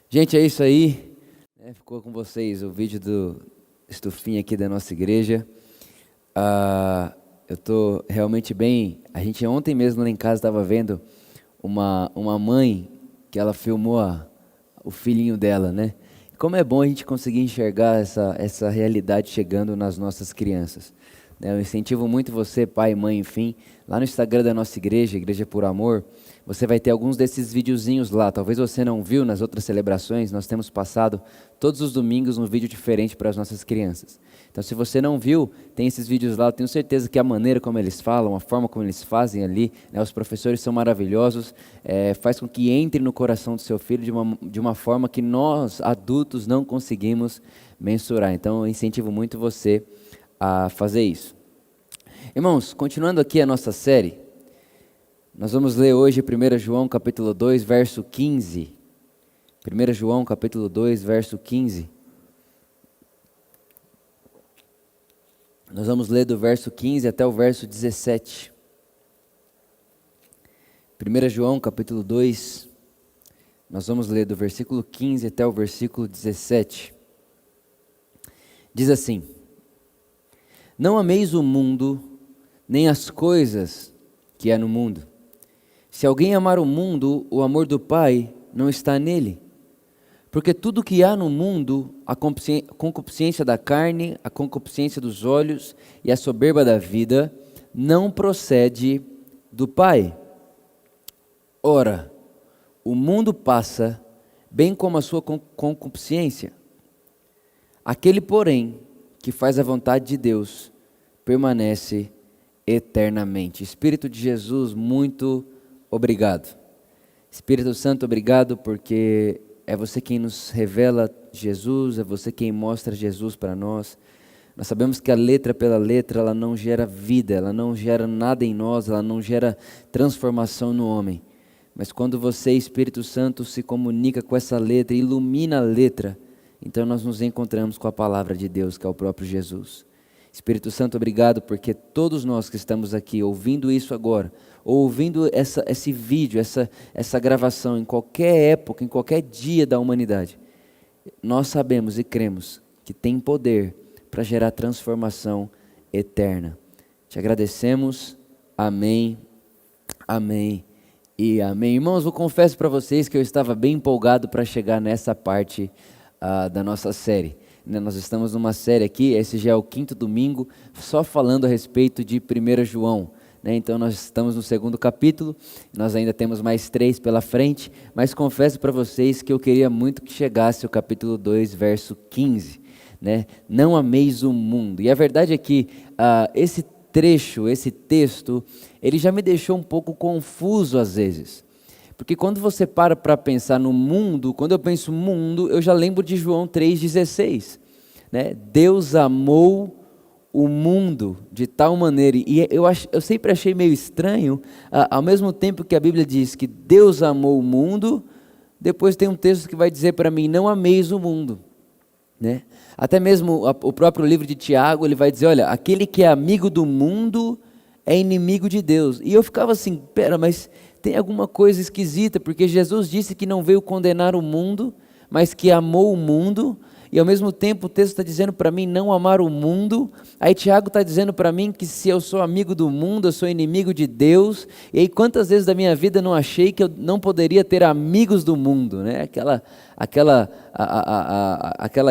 Gente, é isso aí. Ficou com vocês o vídeo do estufinho aqui da nossa igreja. Eu tô realmente bem. A gente ontem mesmo lá em casa estava vendo uma mãe que ela filmou o filhinho dela, né? Como é bom a gente conseguir enxergar essa realidade chegando nas nossas crianças. Eu incentivo muito você, pai, mãe, enfim, lá no Instagram da nossa igreja, Igreja por Amor, você vai ter alguns desses videozinhos lá. Talvez você não viu nas outras celebrações, nós temos passado todos os domingos um vídeo diferente para as nossas crianças. Então, se você não viu, tem esses vídeos lá. Eu tenho certeza que a maneira como eles falam, a forma como eles fazem ali, os professores são maravilhosos, faz com que entre no coração do seu filho de uma forma que nós, adultos, não conseguimos mensurar. Então, eu incentivo muito você a fazer isso. Irmãos, continuando aqui a nossa série, nós vamos ler hoje 1 João capítulo 2, verso 15. 1 João capítulo 2, verso 15. Nós vamos ler do verso 15 até o verso 17. 1 João capítulo 2, nós vamos ler do versículo 15 até o versículo 17. Diz assim: Não ameis o mundo, nem as coisas que há no mundo. Se alguém amar o mundo, o amor do Pai não está nele. Porque tudo que há no mundo, a concupiscência da carne, a concupiscência dos olhos e a soberba da vida, não procede do Pai. Ora, o mundo passa, bem como a sua concupiscência. Aquele, porém, que faz a vontade de Deus, permanece eternamente. Espírito de Jesus, muito obrigado. Espírito Santo, obrigado porque é você quem nos revela Jesus, é você quem mostra Jesus para nós. Nós sabemos que a letra pela letra, ela não gera vida, ela não gera nada em nós, ela não gera transformação no homem. Mas quando você, Espírito Santo, se comunica com essa letra, ilumina a letra, então nós nos encontramos com a palavra de Deus, que é o próprio Jesus. Espírito Santo, obrigado porque todos nós que estamos aqui ouvindo isso agora, ou ouvindo esse vídeo, essa gravação em qualquer época, em qualquer dia da humanidade, nós sabemos e cremos que tem poder para gerar transformação eterna. Te agradecemos, amém, amém e amém. Irmãos, eu confesso para vocês que eu estava bem empolgado para chegar nessa parte da nossa série. Nós estamos numa série aqui, esse já é o 5º domingo, só falando a respeito de 1 João. Então nós estamos no 2º capítulo, nós ainda temos mais 3 pela frente, mas confesso para vocês que eu queria muito que chegasse o capítulo 2, verso 15. Não ameis o mundo. E a verdade é que esse trecho, esse texto, ele já me deixou um pouco confuso às vezes. Porque quando você para pensar no mundo, quando eu penso mundo, eu já lembro de João 3,16. Deus amou o mundo de tal maneira, e eu sempre achei meio estranho, ao mesmo tempo que a Bíblia diz que Deus amou o mundo, depois tem um texto que vai dizer para mim, não ameis o mundo. Até mesmo o próprio livro de Tiago, ele vai dizer, olha, aquele que é amigo do mundo é inimigo de Deus. E eu ficava assim, mas tem alguma coisa esquisita, porque Jesus disse que não veio condenar o mundo, mas que amou o mundo, e ao mesmo tempo o texto está dizendo para mim não amar o mundo. Aí Tiago está dizendo para mim que se eu sou amigo do mundo, eu sou inimigo de Deus. E aí quantas vezes da minha vida eu não achei que eu não poderia ter amigos do mundo, aquela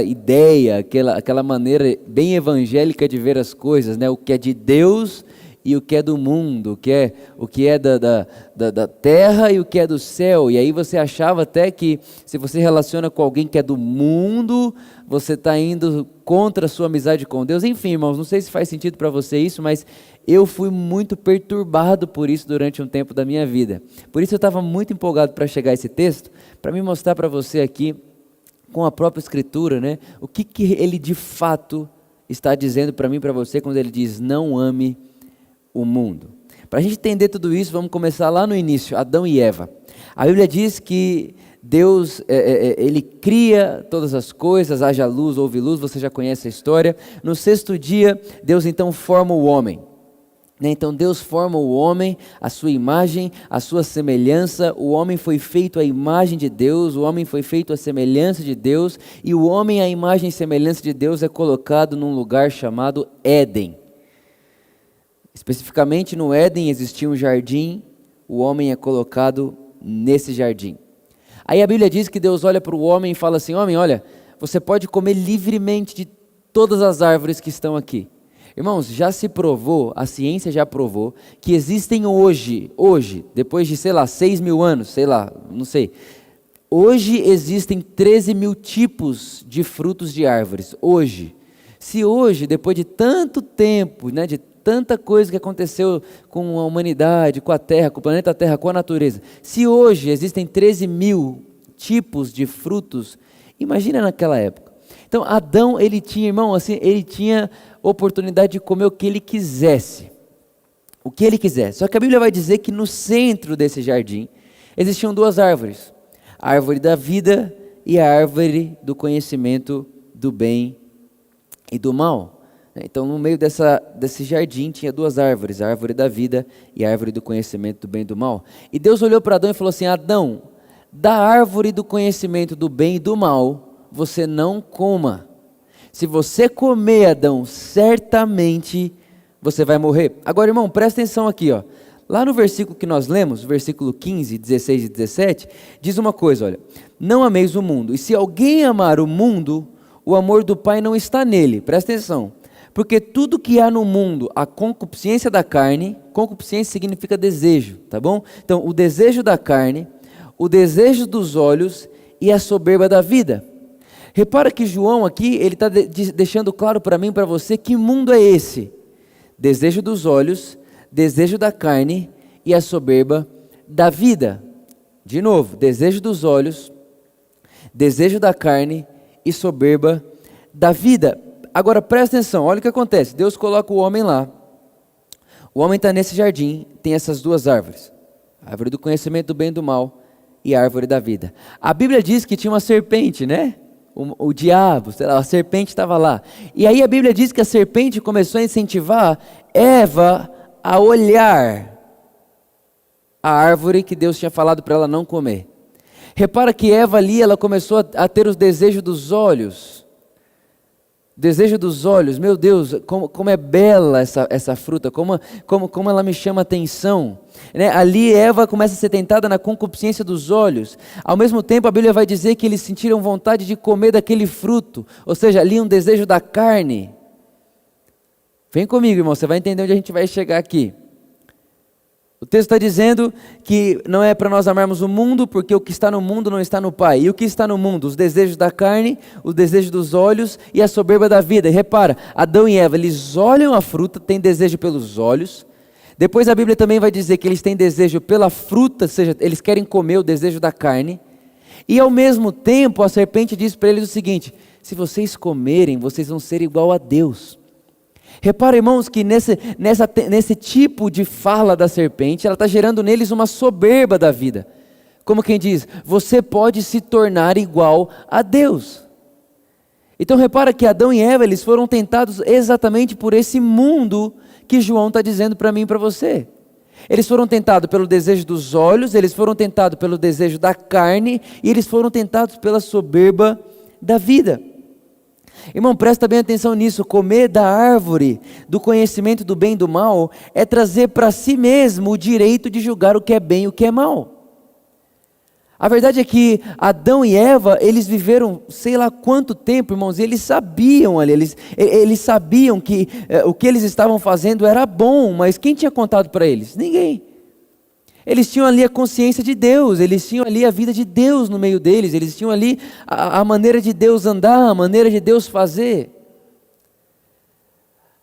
ideia, aquela maneira bem evangélica de ver as coisas, o que é de Deus e o que é do mundo, o que é da terra e o que é do céu. E aí você achava até que se você relaciona com alguém que é do mundo, você está indo contra a sua amizade com Deus. Enfim, irmãos, não sei se faz sentido para você isso, mas eu fui muito perturbado por isso durante um tempo da minha vida. Por isso eu estava muito empolgado para chegar a esse texto, para me mostrar para você aqui, com a própria Escritura, o que ele de fato está dizendo para mim e para você quando ele diz, não ame o mundo. Para a gente entender tudo isso, vamos começar lá no início, Adão e Eva. A Bíblia diz que Deus, Ele cria todas as coisas, haja luz, houve luz, você já conhece a história. No 6º dia, Deus então forma o homem. né? Então Deus forma o homem, a sua imagem, a sua semelhança. O homem foi feito à imagem de Deus, o homem foi feito à semelhança de Deus, e o homem à imagem e semelhança de Deus é colocado num lugar chamado Éden. Especificamente no Éden existia um jardim, o homem é colocado nesse jardim. Aí a Bíblia diz que Deus olha para o homem e fala assim: homem, olha, você pode comer livremente de todas as árvores que estão aqui. Irmãos, já se provou, a ciência já provou, que existem hoje, depois de, 6 mil anos, não sei. Hoje existem 13 mil tipos de frutos de árvores, hoje. Se hoje, depois de tanto tempo, né, de tanta coisa que aconteceu com a humanidade, com a Terra, com o planeta Terra, com a natureza, se hoje existem 13 mil tipos de frutos, imagina naquela época. Então Adão, ele tinha, irmão, assim, ele tinha oportunidade de comer o que ele quisesse. O que ele quisesse. Só que a Bíblia vai dizer que no centro desse jardim existiam 2 árvores. A árvore da vida e a árvore do conhecimento do bem e do mal. Então no meio desse jardim tinha 2 árvores, a árvore da vida e a árvore do conhecimento do bem e do mal. E Deus olhou para Adão e falou assim: Adão, da árvore do conhecimento do bem e do mal, você não coma. Se você comer, Adão, certamente você vai morrer. Agora, irmão, presta atenção aqui, ó. Lá no versículo que nós lemos, versículo 15, 16 e 17, diz uma coisa, olha: não ameis o mundo, e se alguém amar o mundo, o amor do Pai não está nele. Presta atenção. Porque tudo que há no mundo, a concupiscência da carne, concupiscência significa desejo, tá bom? Então, o desejo da carne, o desejo dos olhos e a soberba da vida. Repara que João aqui, ele está deixando claro para mim e para você que mundo é esse. Desejo dos olhos, desejo da carne e a soberba da vida. De novo, desejo dos olhos, desejo da carne e soberba da vida. Agora presta atenção, olha o que acontece. Deus coloca o homem lá. O homem está nesse jardim, tem essas 2 árvores. A árvore do conhecimento do bem e do mal e a árvore da vida. A Bíblia diz que tinha uma serpente, né? O diabo, sei lá, a serpente estava lá. E aí a Bíblia diz que a serpente começou a incentivar Eva a olhar a árvore que Deus tinha falado para ela não comer. Repara que Eva ali, ela começou a ter os desejos dos olhos. Desejo dos olhos, meu Deus, como é bela essa fruta, como ela me chama a atenção, né? Ali Eva começa a ser tentada na concupiscência dos olhos. Ao mesmo tempo a Bíblia vai dizer que eles sentiram vontade de comer daquele fruto, ou seja, ali um desejo da carne. Vem comigo, irmão, você vai entender onde a gente vai chegar aqui. O texto está dizendo que não é para nós amarmos o mundo, porque o que está no mundo não está no Pai. E o que está no mundo? Os desejos da carne, o desejo dos olhos e a soberba da vida. E repara, Adão e Eva, eles olham a fruta, têm desejo pelos olhos. Depois a Bíblia também vai dizer que eles têm desejo pela fruta, ou seja, eles querem comer o desejo da carne. E ao mesmo tempo a serpente diz para eles o seguinte: se vocês comerem, vocês vão ser igual a Deus. Repara, irmãos, que nesse tipo de fala da serpente, ela está gerando neles uma soberba da vida. Como quem diz, você pode se tornar igual a Deus. Então repara que Adão e Eva, eles foram tentados exatamente por esse mundo que João está dizendo para mim e para você. Eles foram tentados pelo desejo dos olhos, eles foram tentados pelo desejo da carne, e eles foram tentados pela soberba da vida. Irmão, presta bem atenção nisso. Comer da árvore do conhecimento do bem e do mal é trazer para si mesmo o direito de julgar o que é bem e o que é mal. A verdade é que Adão e Eva, eles viveram sei lá quanto tempo, irmãos, e eles sabiam ali, eles sabiam que o que eles estavam fazendo era bom, mas quem tinha contado para eles? Ninguém. Eles tinham ali a consciência de Deus, eles tinham ali a vida de Deus no meio deles, eles tinham ali a maneira de Deus andar, a maneira de Deus fazer.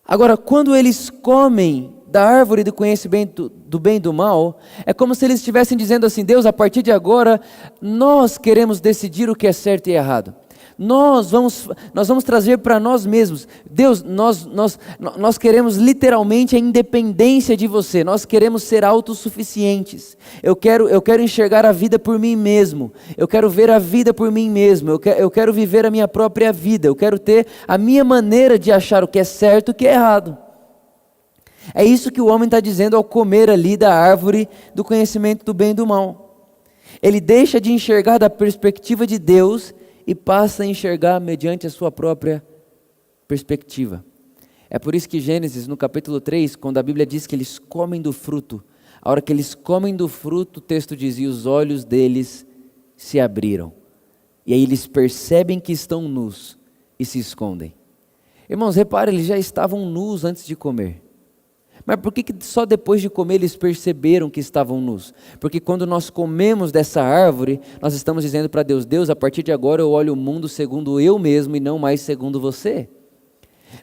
Agora, quando eles comem da árvore do conhecimento do bem e do mal, é como se eles estivessem dizendo assim: Deus, a partir de agora, nós queremos decidir o que é certo e errado. Nós vamos trazer para nós mesmos. Deus, nós queremos literalmente a independência de você. Nós queremos ser autossuficientes. Eu quero enxergar a vida por mim mesmo. Eu quero ver a vida por mim mesmo. Eu quero viver a minha própria vida. Eu quero ter a minha maneira de achar o que é certo e o que é errado. É isso que o homem está dizendo ao comer ali da árvore do conhecimento do bem e do mal. Ele deixa de enxergar da perspectiva de Deus e passa a enxergar mediante a sua própria perspectiva. É por isso que Gênesis, no capítulo 3, quando a Bíblia diz que eles comem do fruto, a hora que eles comem do fruto, o texto dizia, os olhos deles se abriram. E aí eles percebem que estão nus e se escondem. Irmãos, repare, eles já estavam nus antes de comer. Mas por que só depois de comer eles perceberam que estavam nus? Porque quando nós comemos dessa árvore, nós estamos dizendo para Deus, Deus, a partir de agora eu olho o mundo segundo eu mesmo e não mais segundo você.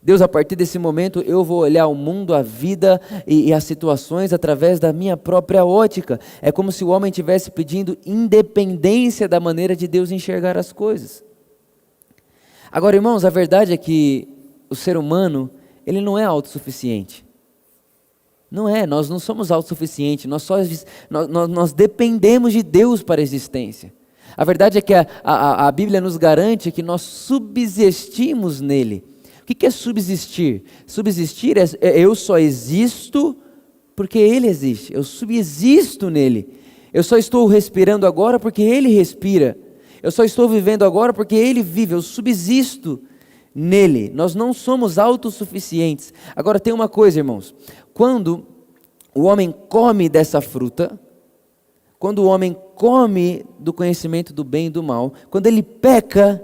Deus, a partir desse momento eu vou olhar o mundo, a vida e as situações através da minha própria ótica. É como se o homem estivesse pedindo independência da maneira de Deus enxergar as coisas. Agora, irmãos, a verdade é que o ser humano, ele não é autossuficiente. Não é, nós não somos autossuficientes, nós dependemos de Deus para a existência. A verdade é que a Bíblia nos garante que nós subsistimos nele. O que é subsistir? Subsistir é eu só existo porque ele existe, eu subsisto nele. Eu só estou respirando agora porque ele respira. Eu só estou vivendo agora porque ele vive, eu subsisto nele. Nós não somos autossuficientes. Agora tem uma coisa, irmãos, quando o homem come dessa fruta, quando o homem come do conhecimento do bem e do mal, quando ele peca,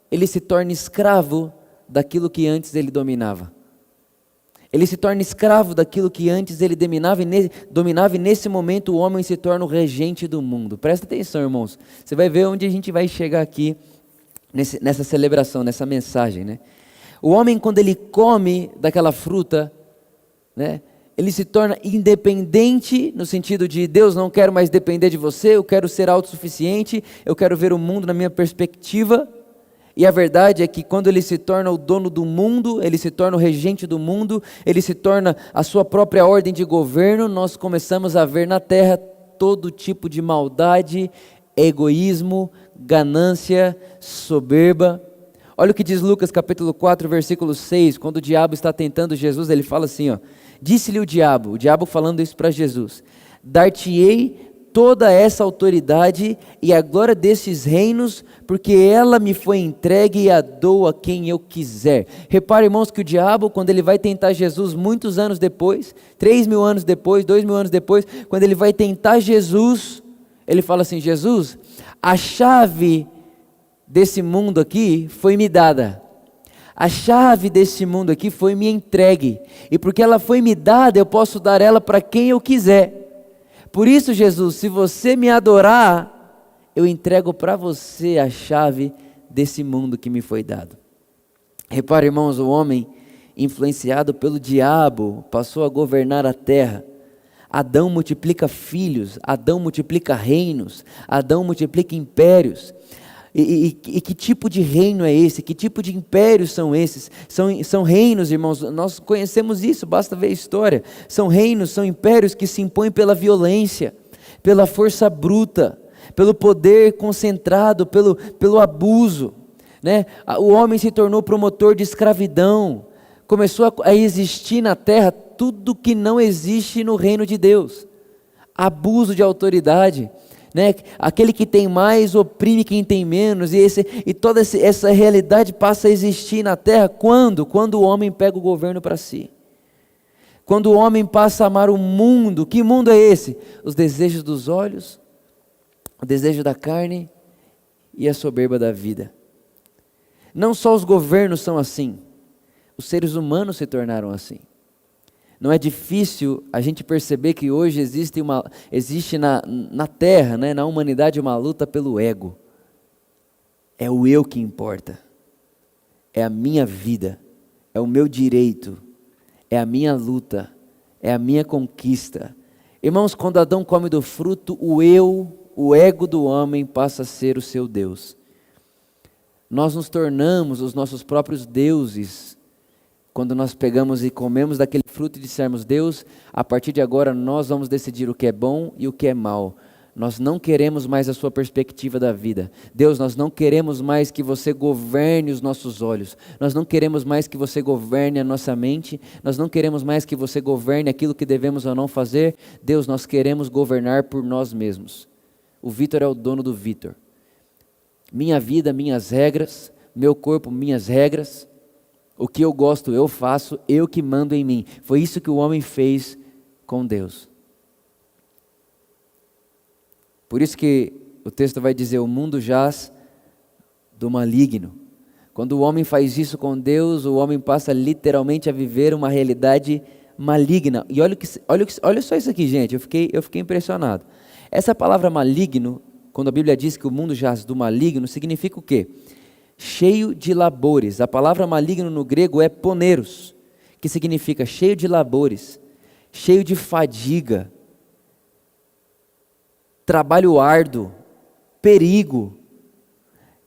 ele se torna escravo daquilo que antes ele dominava. Ele se torna escravo daquilo que antes ele dominava e nesse momento o homem se torna o regente do mundo. Presta atenção, irmãos. Você vai ver onde a gente vai chegar aqui nessa celebração, nessa mensagem, né? O homem, quando ele come daquela fruta, né, ele se torna independente no sentido de Deus, não quero mais depender de você, eu quero ser autossuficiente, eu quero ver o mundo na minha perspectiva. E a verdade é que quando ele se torna o dono do mundo, ele se torna o regente do mundo, ele se torna a sua própria ordem de governo, nós começamos a ver na terra todo tipo de maldade, egoísmo, ganância, soberba. Olha o que diz Lucas capítulo 4, versículo 6, quando o diabo está tentando Jesus, ele fala assim, ó, disse-lhe o diabo falando isso para Jesus, dar-te-ei toda essa autoridade e a glória desses reinos, porque ela me foi entregue e a dou a quem eu quiser. Repare, irmãos, que o diabo, quando ele vai tentar Jesus muitos anos depois, 3.000 anos depois, 2.000 anos depois, quando ele vai tentar Jesus, ele fala assim, Jesus, a chave desse mundo aqui foi me dada. A chave desse mundo aqui foi me entregue. E porque ela foi me dada, eu posso dar ela para quem eu quiser. Por isso, Jesus, se você me adorar, eu entrego para você a chave desse mundo que me foi dado. Repare, irmãos, o homem influenciado pelo diabo passou a governar a terra. Adão multiplica filhos, Adão multiplica reinos, Adão multiplica impérios. E que tipo de reino é esse? Que tipo de impérios são esses? São reinos, irmãos, nós conhecemos isso, basta ver a história. São reinos, são impérios que se impõem pela violência, pela força bruta, pelo poder concentrado, pelo abuso, né? O homem se tornou promotor de escravidão, começou a existir na terra tudo que não existe no reino de Deus. Abuso de autoridade, né? Aquele que tem mais oprime quem tem menos, e toda essa realidade passa a existir na terra quando o homem pega o governo para si, quando o homem passa a amar o mundo. Que mundo é esse? Os desejos dos olhos, o desejo da carne e a soberba da vida. Não só os governos são assim, os seres humanos se tornaram assim. Não é difícil a gente perceber que hoje existe na terra, né, na humanidade, uma luta pelo ego. É o eu que importa. É a minha vida. É o meu direito. É a minha luta. É a minha conquista. Irmãos, quando Adão come do fruto, o ego do homem passa a ser o seu Deus. Nós nos tornamos os nossos próprios deuses. Quando nós pegamos e comemos daquele fruto e dissermos, Deus, a partir de agora nós vamos decidir o que é bom e o que é mal. nós não queremos mais a sua perspectiva da vida. Deus, nós não queremos mais que você governe os nossos olhos. Nós não queremos mais que você governe a nossa mente. Nós não queremos mais que você governe aquilo que devemos ou não fazer. Deus, nós queremos governar por nós mesmos. O Vitor é o dono do Vitor. Minha vida, minhas regras. Meu corpo, minhas regras. O que eu gosto, eu faço. Eu que mando em mim. Foi isso que o homem fez com Deus. Por isso que o texto vai dizer, o mundo jaz do maligno. Quando o homem faz isso com Deus, o homem passa literalmente a viver uma realidade maligna. E olha só isso aqui, gente, eu fiquei impressionado. Essa palavra maligno, quando a Bíblia diz que o mundo jaz do maligno, significa o quê? Cheio de labores. A palavra maligno no grego é poneros, que significa cheio de labores, cheio de fadiga, trabalho árduo, perigo,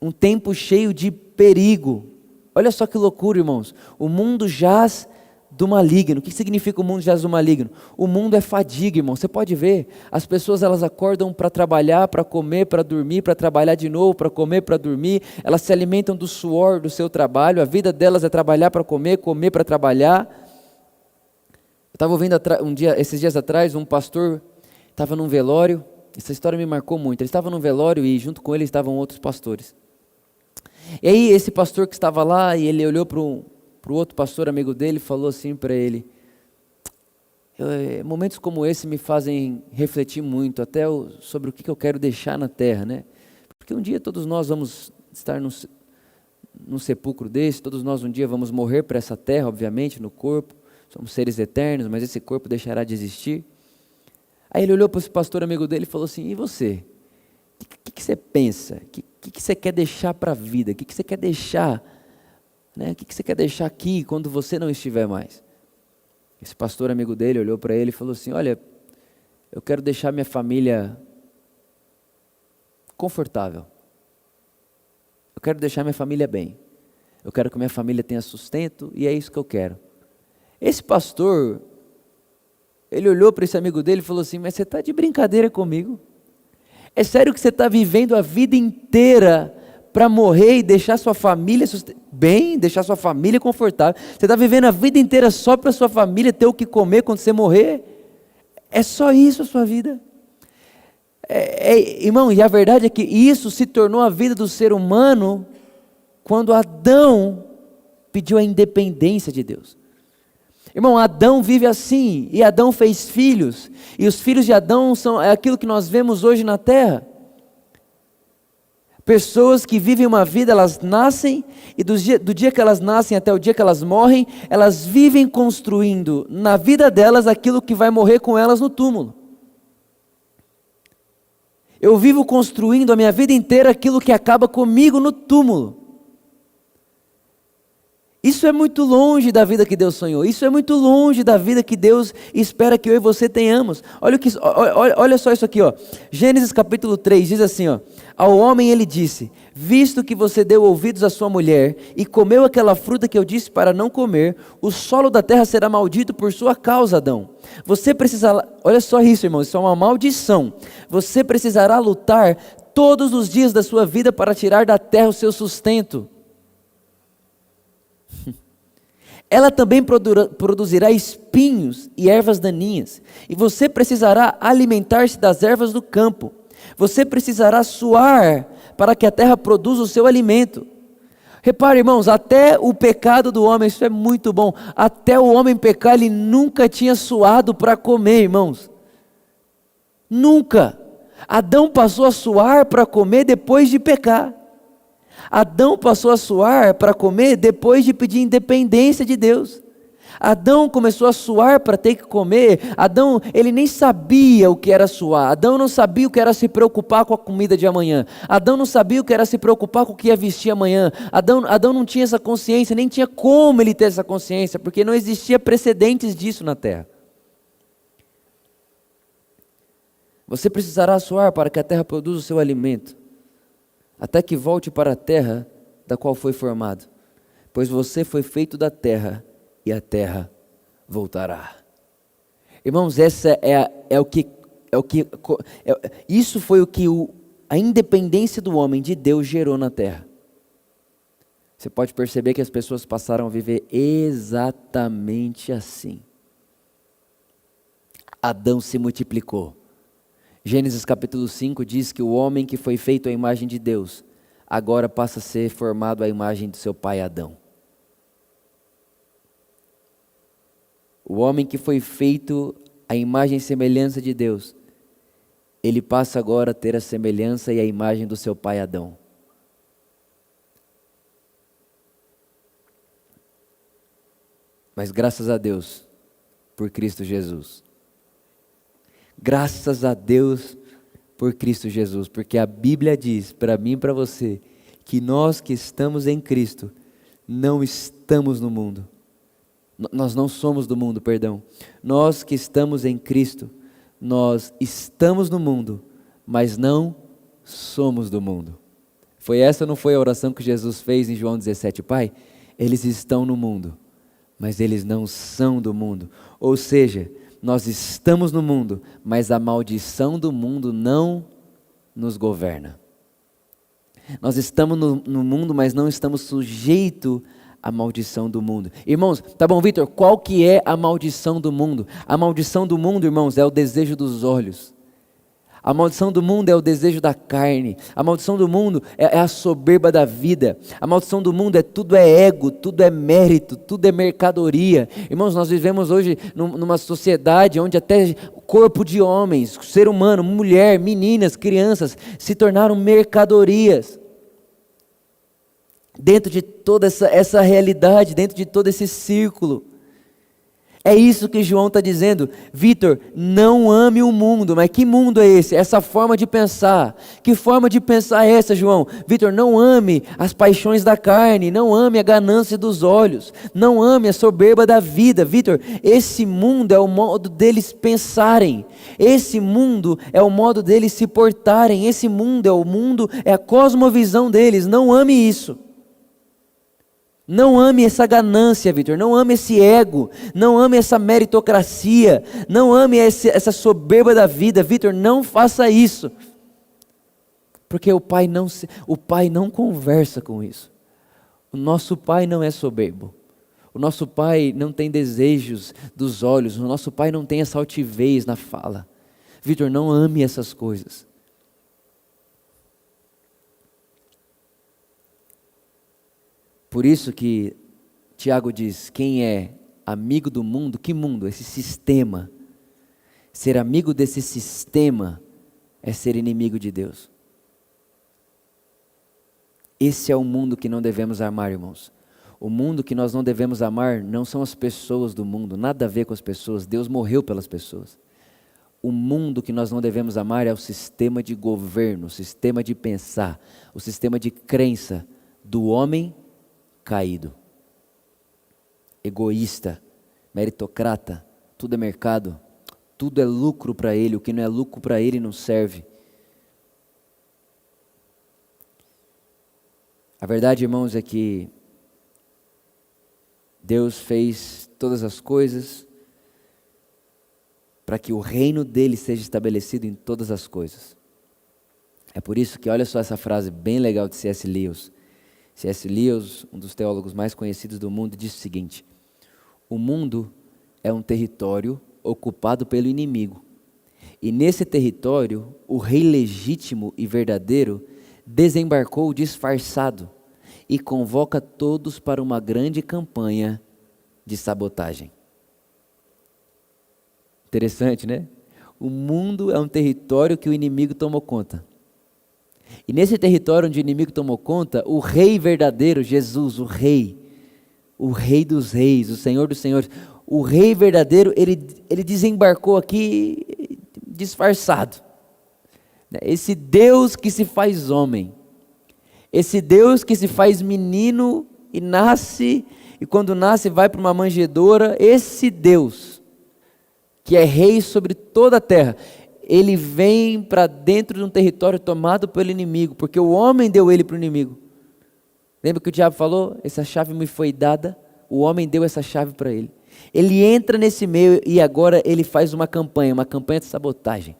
um tempo cheio de perigo. Olha só que loucura, irmãos. O mundo jaz do maligno. O que significa o mundo jaz do maligno? O mundo é fadiga, irmão. Você pode ver, as pessoas elas acordam para trabalhar, para comer, para dormir, para trabalhar de novo, para comer, para dormir. Elas se alimentam do suor do seu trabalho. A vida delas é trabalhar para comer, comer para trabalhar. Eu estava ouvindo esses dias atrás, um pastor estava num velório. Essa história me marcou muito. Ele estava num velório e junto com ele estavam outros pastores. E aí esse pastor que estava lá, e ele olhou para o outro pastor amigo dele e falou assim para ele, momentos como esse me fazem refletir muito, até sobre o que eu quero deixar na terra, né? Porque um dia todos nós vamos estar num sepulcro desse, todos nós um dia vamos morrer para essa terra, obviamente, no corpo, somos seres eternos, mas esse corpo deixará de existir. Aí ele olhou para esse pastor amigo dele e falou assim, e você? O que você pensa? O que você quer deixar para a vida? O que você quer deixar? Né? O que você quer deixar aqui quando você não estiver mais? Esse pastor amigo dele olhou para ele e falou assim, olha, eu quero deixar minha família confortável. Eu quero deixar minha família bem. Eu quero que minha família tenha sustento e é isso que eu quero. Esse pastor, ele olhou para esse amigo dele e falou assim, mas você está de brincadeira comigo? É sério que você está vivendo a vida inteira para morrer e deixar sua família bem, deixar sua família confortável? Você está vivendo a vida inteira só para sua família ter o que comer quando você morrer? É só isso a sua vida? Irmão, e a verdade é que isso se tornou a vida do ser humano quando Adão pediu a independência de Deus. Irmão, Adão vive assim, e Adão fez filhos, e os filhos de Adão são aquilo que nós vemos hoje na terra. Pessoas que vivem uma vida, elas nascem, e do dia que elas nascem até o dia que elas morrem, elas vivem construindo na vida delas aquilo que vai morrer com elas no túmulo. Eu vivo construindo a minha vida inteira aquilo que acaba comigo no túmulo. Isso é muito longe da vida que Deus sonhou. Isso é muito longe da vida que Deus espera que eu e você tenhamos. Olha só isso aqui, ó. Gênesis capítulo 3 diz assim, ó. Ao homem ele disse, visto que você deu ouvidos à sua mulher e comeu aquela fruta que eu disse para não comer, o solo da terra será maldito por sua causa, Adão. Você precisará, olha só isso, irmão, isso é uma maldição. Você precisará lutar todos os dias da sua vida para tirar da terra o seu sustento. Ela também produzirá espinhos e ervas daninhas, e você precisará alimentar-se das ervas do campo. Você precisará suar para que a terra produza o seu alimento. Repare, irmãos, até o pecado do homem, isso é muito bom, até o homem pecar, ele nunca tinha suado para comer, irmãos. Nunca. Adão passou a suar para comer depois de pecar. Adão passou a suar para comer depois de pedir independência de Deus. Adão começou a suar para ter que comer. Adão, ele nem sabia o que era suar. Adão não sabia o que era se preocupar com a comida de amanhã. Adão não sabia o que era se preocupar com o que ia vestir amanhã. Adão não tinha essa consciência, nem tinha como ele ter essa consciência, porque não existia precedentes disso na terra. Você precisará suar para que a terra produza o seu alimento, até que volte para a terra da qual foi formado, pois você foi feito da terra, e a terra voltará. Irmãos, essa é o que isso foi o que a independência do homem de Deus gerou na terra. Você pode perceber que as pessoas passaram a viver exatamente assim. Adão se multiplicou. Gênesis capítulo 5 diz que o homem que foi feito à imagem de Deus, agora passa a ser formado à imagem do seu pai Adão. O homem que foi feito à imagem e semelhança de Deus, ele passa agora a ter a semelhança e a imagem do seu pai Adão. Mas graças a Deus, por Cristo Jesus. Graças a Deus por Cristo Jesus, porque a Bíblia diz para mim e para você, que nós que estamos em Cristo, não estamos no mundo. Nós não somos do mundo, perdão. Nós que estamos em Cristo, nós estamos no mundo, mas não somos do mundo. Foi essa ou não foi a oração que Jesus fez em João 17? Pai, eles estão no mundo, mas eles não são do mundo. Ou seja, nós estamos no mundo, mas a maldição do mundo não nos governa. Nós estamos no mundo, mas não estamos sujeitos à maldição do mundo. Irmãos, tá bom, Vitor, qual que é a maldição do mundo? A maldição do mundo, irmãos, é o desejo dos olhos. A maldição do mundo é o desejo da carne. A maldição do mundo é a soberba da vida. A maldição do mundo tudo é ego, tudo é mérito, tudo é mercadoria. Irmãos, nós vivemos hoje numa sociedade onde até corpo de homens, ser humano, mulher, meninas, crianças se tornaram mercadorias. Dentro de toda essa realidade, dentro de todo esse círculo. É isso que João está dizendo. Vitor, não ame o mundo. Mas que mundo é esse? Essa forma de pensar. Que forma de pensar é essa, João? Vitor, não ame as paixões da carne. Não ame a ganância dos olhos. Não ame a soberba da vida. Vitor, esse mundo é o modo deles pensarem. Esse mundo é o modo deles se portarem. Esse mundo é a cosmovisão deles. Não ame isso. Não ame essa ganância, Vitor, não ame esse ego, não ame essa meritocracia, não ame essa soberba da vida, Vitor, não faça isso. Porque o pai não conversa com isso. O nosso pai não é soberbo. O nosso pai não tem desejos dos olhos, o nosso pai não tem essa altivez na fala. Vitor, não ame essas coisas. Por isso que Tiago diz, quem é amigo do mundo, que mundo? Esse sistema. Ser amigo desse sistema é ser inimigo de Deus. Esse é o mundo que não devemos amar, irmãos. O mundo que nós não devemos amar não são as pessoas do mundo, nada a ver com as pessoas, Deus morreu pelas pessoas. O mundo que nós não devemos amar é o sistema de governo, o sistema de pensar, o sistema de crença do homem caído, egoísta, meritocrata, tudo é mercado, tudo é lucro para ele, o que não é lucro para ele não serve. A verdade, irmãos, é que Deus fez todas as coisas para que o reino dele seja estabelecido em todas as coisas. É por isso que olha só essa frase bem legal de C.S. Lewis. C.S. Lewis, um dos teólogos mais conhecidos do mundo, diz o seguinte: o mundo é um território ocupado pelo inimigo. E nesse território, o rei legítimo e verdadeiro desembarcou disfarçado e convoca todos para uma grande campanha de sabotagem. Interessante, né? O mundo é um território que o inimigo tomou conta. E nesse território onde o inimigo tomou conta, o rei verdadeiro, Jesus, o rei dos reis, o Senhor dos senhores, o rei verdadeiro, ele desembarcou aqui disfarçado. Esse Deus que se faz homem, esse Deus que se faz menino e nasce, e quando nasce vai para uma manjedoura, esse Deus, que é rei sobre toda a terra, ele vem para dentro de um território tomado pelo inimigo, porque o homem deu ele para o inimigo. Lembra que o diabo falou? Essa chave me foi dada, o homem deu essa chave para ele. Ele entra nesse meio e agora ele faz uma campanha de sabotagem.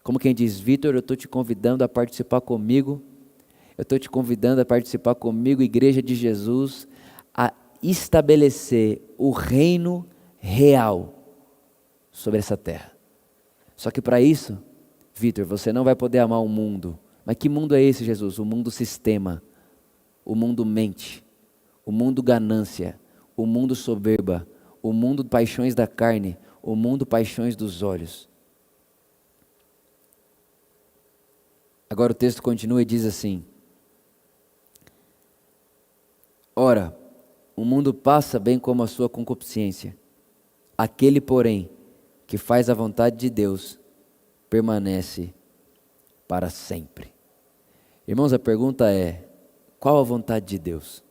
Como quem diz: Vitor, eu estou te convidando a participar comigo, eu estou te convidando a participar comigo, Igreja de Jesus, a estabelecer o reino real sobre essa terra. Só que para isso, Vitor, você não vai poder amar o mundo. Mas que mundo é esse, Jesus? O mundo sistema, o mundo mente, o mundo ganância, o mundo soberba, o mundo paixões da carne, o mundo paixões dos olhos. Agora o texto continua e diz assim: ora, o mundo passa bem como a sua concupiscência. Aquele, porém, que faz a vontade de Deus, permanece para sempre. Irmãos, a pergunta é: qual a vontade de Deus?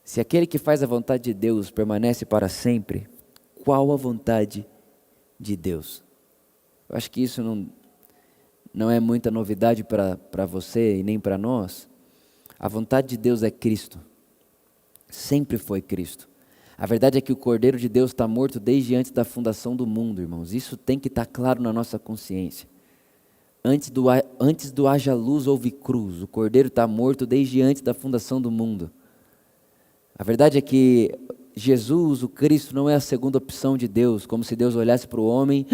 Se aquele que faz a vontade de Deus permanece para sempre, qual a vontade de Deus? Eu acho que isso não é muita novidade para você e nem para nós. A vontade de Deus é Cristo. Sempre foi Cristo. A verdade é que o Cordeiro de Deus está morto desde antes da fundação do mundo, irmãos. Isso tem que estar claro na nossa consciência. Antes do haja luz houve cruz. O Cordeiro está morto desde antes da fundação do mundo. A verdade é que Jesus, o Cristo, não é a segunda opção de Deus, como se Deus olhasse para o homem: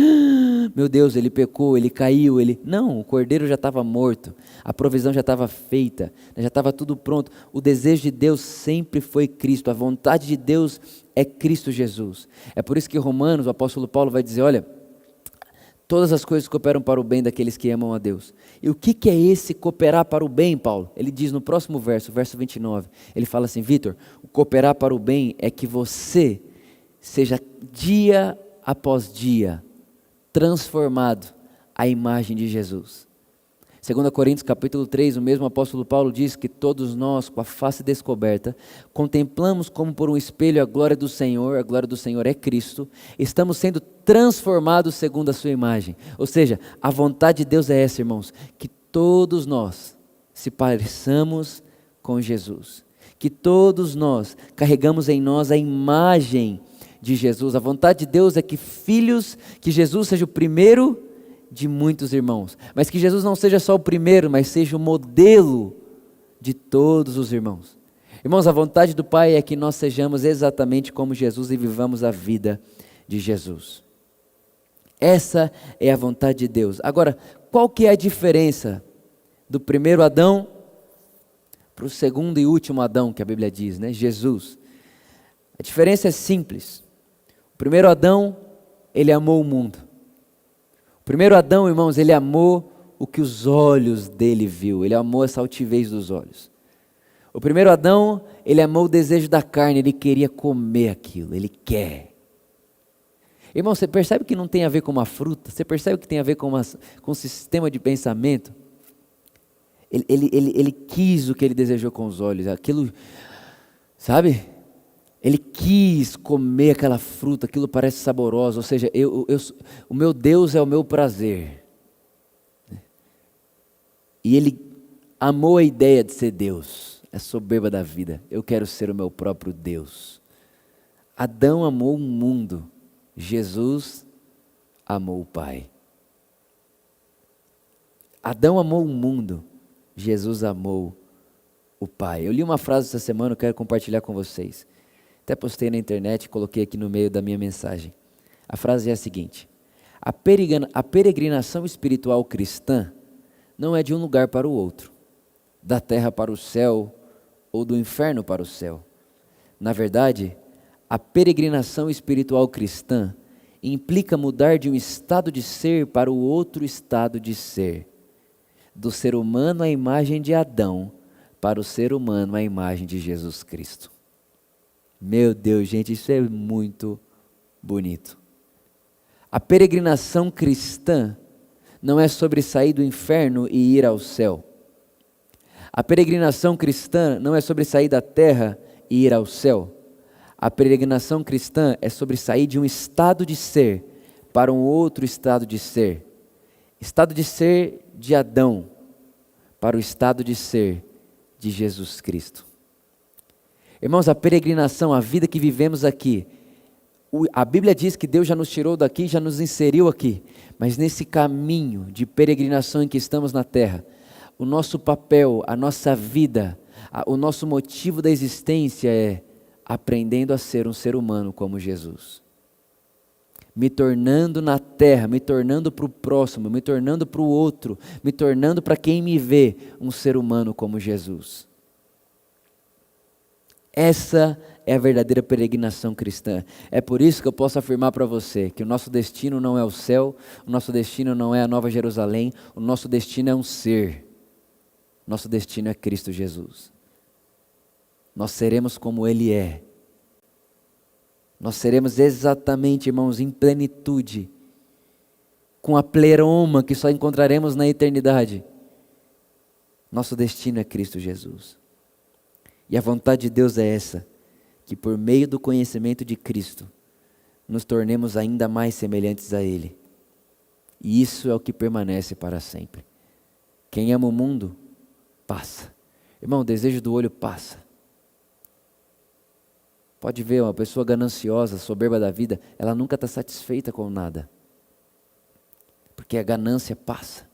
meu Deus, ele pecou, ele caiu, Não, o Cordeiro já estava morto, a provisão já estava feita, já estava tudo pronto. O desejo de Deus sempre foi Cristo, a vontade de Deus é Cristo Jesus. É por isso que Romanos, o apóstolo Paulo vai dizer: olha, todas as coisas cooperam para o bem daqueles que amam a Deus. E o que é esse cooperar para o bem, Paulo? Ele diz no próximo verso, verso 29, ele fala assim: Vitor, o cooperar para o bem é que você seja dia após dia transformado à imagem de Jesus. 2 Coríntios capítulo 3, o mesmo apóstolo Paulo diz que todos nós, com a face descoberta, contemplamos como por um espelho a glória do Senhor é Cristo, estamos sendo transformados segundo a sua imagem. Ou seja, a vontade de Deus é essa, irmãos, que todos nós se pareçamos com Jesus, que todos nós carregamos em nós a imagem de Jesus. A vontade de Deus é que Jesus seja o primeiro de muitos irmãos, mas que Jesus não seja só o primeiro, mas seja o modelo de todos os irmãos. Irmãos, a vontade do Pai é que nós sejamos exatamente como Jesus e vivamos a vida de Jesus. Essa é a vontade de Deus. Agora, qual que é a diferença do primeiro Adão para o segundo e último Adão, que a Bíblia diz, né? Jesus. A diferença é simples. O primeiro Adão, ele amou o mundo. O primeiro Adão, irmãos, ele amou o que os olhos dele viu, ele amou essa altivez dos olhos. O primeiro Adão, ele amou o desejo da carne, ele queria comer aquilo, ele quer. Irmão, você percebe que não tem a ver com uma fruta? Você percebe que tem a ver com um sistema de pensamento? Ele quis o que ele desejou com os olhos, aquilo, sabe? Ele quis comer aquela fruta, aquilo parece saboroso, ou seja, o meu Deus é o meu prazer. E ele amou a ideia de ser Deus, é soberba da vida, eu quero ser o meu próprio Deus. Adão amou o mundo, Jesus amou o Pai. Adão amou o mundo, Jesus amou o Pai. Eu li uma frase essa semana, eu quero compartilhar com vocês. Até postei na internet e coloquei aqui no meio da minha mensagem. A frase é a seguinte: a peregrinação espiritual cristã não é de um lugar para o outro, da terra para o céu ou do inferno para o céu. Na verdade, a peregrinação espiritual cristã implica mudar de um estado de ser para o outro estado de ser. Do ser humano à imagem de Adão, para o ser humano à imagem de Jesus Cristo. Meu Deus, gente, isso é muito bonito. A peregrinação cristã não é sobre sair do inferno e ir ao céu. A peregrinação cristã não é sobre sair da terra e ir ao céu. A peregrinação cristã é sobre sair de um estado de ser para um outro estado de ser. Estado de ser de Adão para o estado de ser de Jesus Cristo. Irmãos, a peregrinação, a vida que vivemos aqui, A Bíblia diz que Deus já nos tirou daqui, já nos inseriu aqui. Mas nesse caminho de peregrinação em que estamos na terra, o nosso papel, a nossa vida, o nosso motivo da existência é aprendendo a ser um ser humano como Jesus. Me tornando na terra, me tornando para o próximo, me tornando para o outro, me tornando para quem me vê um ser humano como Jesus. Essa é a verdadeira peregrinação cristã. É por isso que eu posso afirmar para você que o nosso destino não é o céu, o nosso destino não é a Nova Jerusalém, o nosso destino é um ser. Nosso destino é Cristo Jesus. Nós seremos como Ele é. Nós seremos exatamente, irmãos, em plenitude, com a pleroma que só encontraremos na eternidade. Nosso destino é Cristo Jesus. E a vontade de Deus é essa, que por meio do conhecimento de Cristo, nos tornemos ainda mais semelhantes a Ele. E isso é o que permanece para sempre. Quem ama o mundo, passa. Irmão, o desejo do olho passa. Pode ver, uma pessoa gananciosa, soberba da vida, ela nunca está satisfeita com nada. Porque a ganância passa.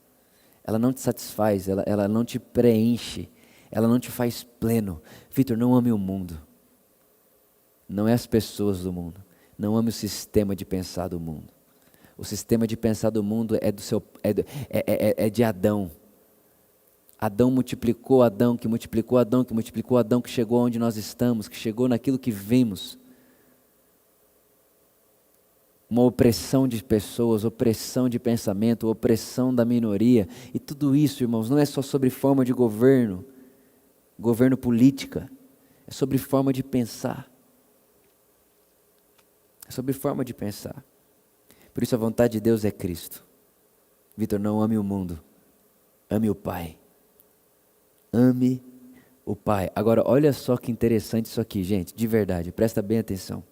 Ela não te satisfaz, ela não te preenche. Ela não te faz pleno. Vitor, não ame o mundo. Não é as pessoas do mundo. Não ame o sistema de pensar do mundo. O sistema de pensar do mundo é de Adão. Adão multiplicou Adão, que multiplicou Adão, que multiplicou Adão, que chegou onde nós estamos, que chegou naquilo que vemos. Uma opressão de pessoas, opressão de pensamento, opressão da minoria. E tudo isso, irmãos, não é só sobre forma de governo política, é sobre forma de pensar. É sobre forma de pensar. Por isso a vontade de Deus é Cristo. Vitor, não ame o mundo, ame o Pai. Ame o Pai. Agora, olha só que interessante isso aqui, gente, de verdade, presta bem atenção.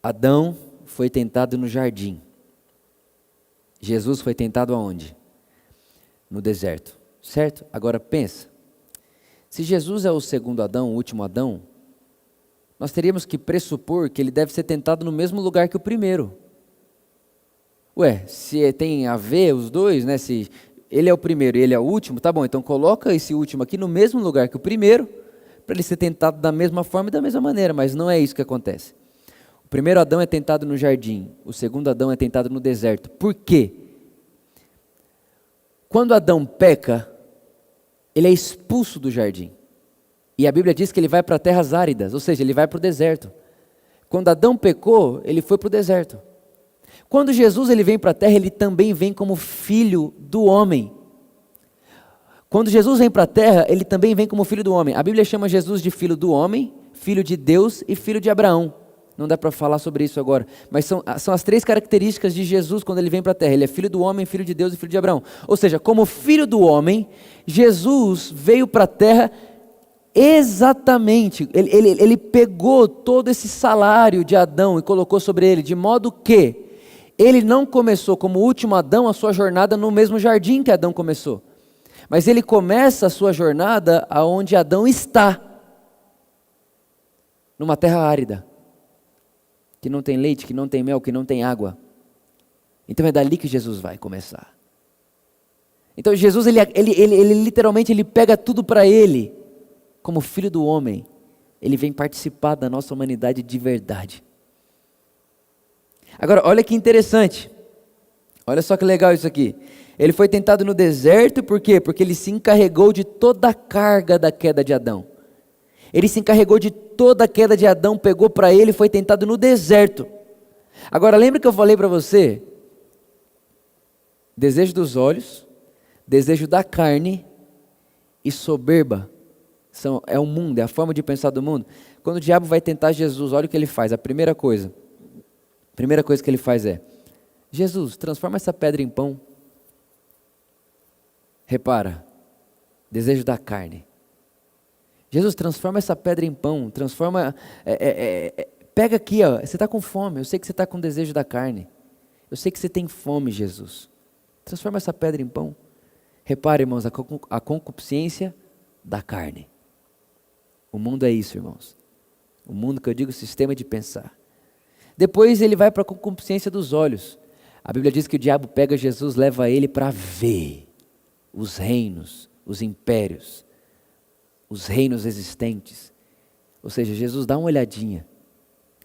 Adão foi tentado no jardim. Jesus foi tentado aonde? No deserto, certo? Agora pensa, se Jesus é o segundo Adão, o último Adão, nós teríamos que pressupor que ele deve ser tentado no mesmo lugar que o primeiro. Ué, se tem a ver os dois, né? Se ele é o primeiro e ele é o último, tá bom, então coloca esse último aqui no mesmo lugar que o primeiro, para ele ser tentado da mesma forma e da mesma maneira, mas não é isso que acontece. O primeiro Adão é tentado no jardim, o segundo Adão é tentado no deserto. Por quê? Quando Adão peca, ele é expulso do jardim. E a Bíblia diz que ele vai para terras áridas, ou seja, ele vai para o deserto. Quando Adão pecou, ele foi para o deserto. Quando Jesus ele vem para a terra, ele também vem como filho do homem. Quando Jesus vem para a terra, ele também vem como filho do homem. A Bíblia chama Jesus de filho do homem, filho de Deus e filho de Abraão. Não dá para falar sobre isso agora, mas são as três características de Jesus quando ele vem para a terra. Ele é filho do homem, filho de Deus e filho de Abraão. Ou seja, como filho do homem, Jesus veio para a terra exatamente, ele pegou todo esse salário de Adão e colocou sobre ele, de modo que ele não começou como último Adão a sua jornada no mesmo jardim que Adão começou, mas ele começa a sua jornada aonde Adão está, numa terra árida, que não tem leite, que não tem mel, que não tem água. Então é dali que Jesus vai começar. Então Jesus, ele literalmente, ele pega tudo para ele, como filho do homem, ele vem participar da nossa humanidade de verdade. Agora, olha que interessante, olha só que legal isso aqui. Ele foi tentado no deserto, por quê? Porque ele se encarregou de toda a carga da queda de Adão. Ele se encarregou de toda a queda de Adão, pegou para ele e foi tentado no deserto. Agora, lembra que eu falei para você? Desejo dos olhos, desejo da carne e soberba. É o mundo, é a forma de pensar do mundo. Quando o diabo vai tentar Jesus, olha o que ele faz. A primeira coisa que ele faz é: Jesus, transforma essa pedra em pão. Repara, desejo da carne. Jesus, transforma essa pedra em pão, pega aqui, ó, você está com fome, eu sei que você está com desejo da carne, eu sei que você tem fome, Jesus, transforma essa pedra em pão. Repare, irmãos, a concupiscência da carne. O mundo é isso, irmãos, O mundo que eu digo sistema de pensar. Depois ele vai para a concupiscência dos olhos. A Bíblia diz que o diabo pega Jesus, leva ele para ver os reinos, os impérios, os reinos existentes. Ou seja, Jesus dá uma olhadinha.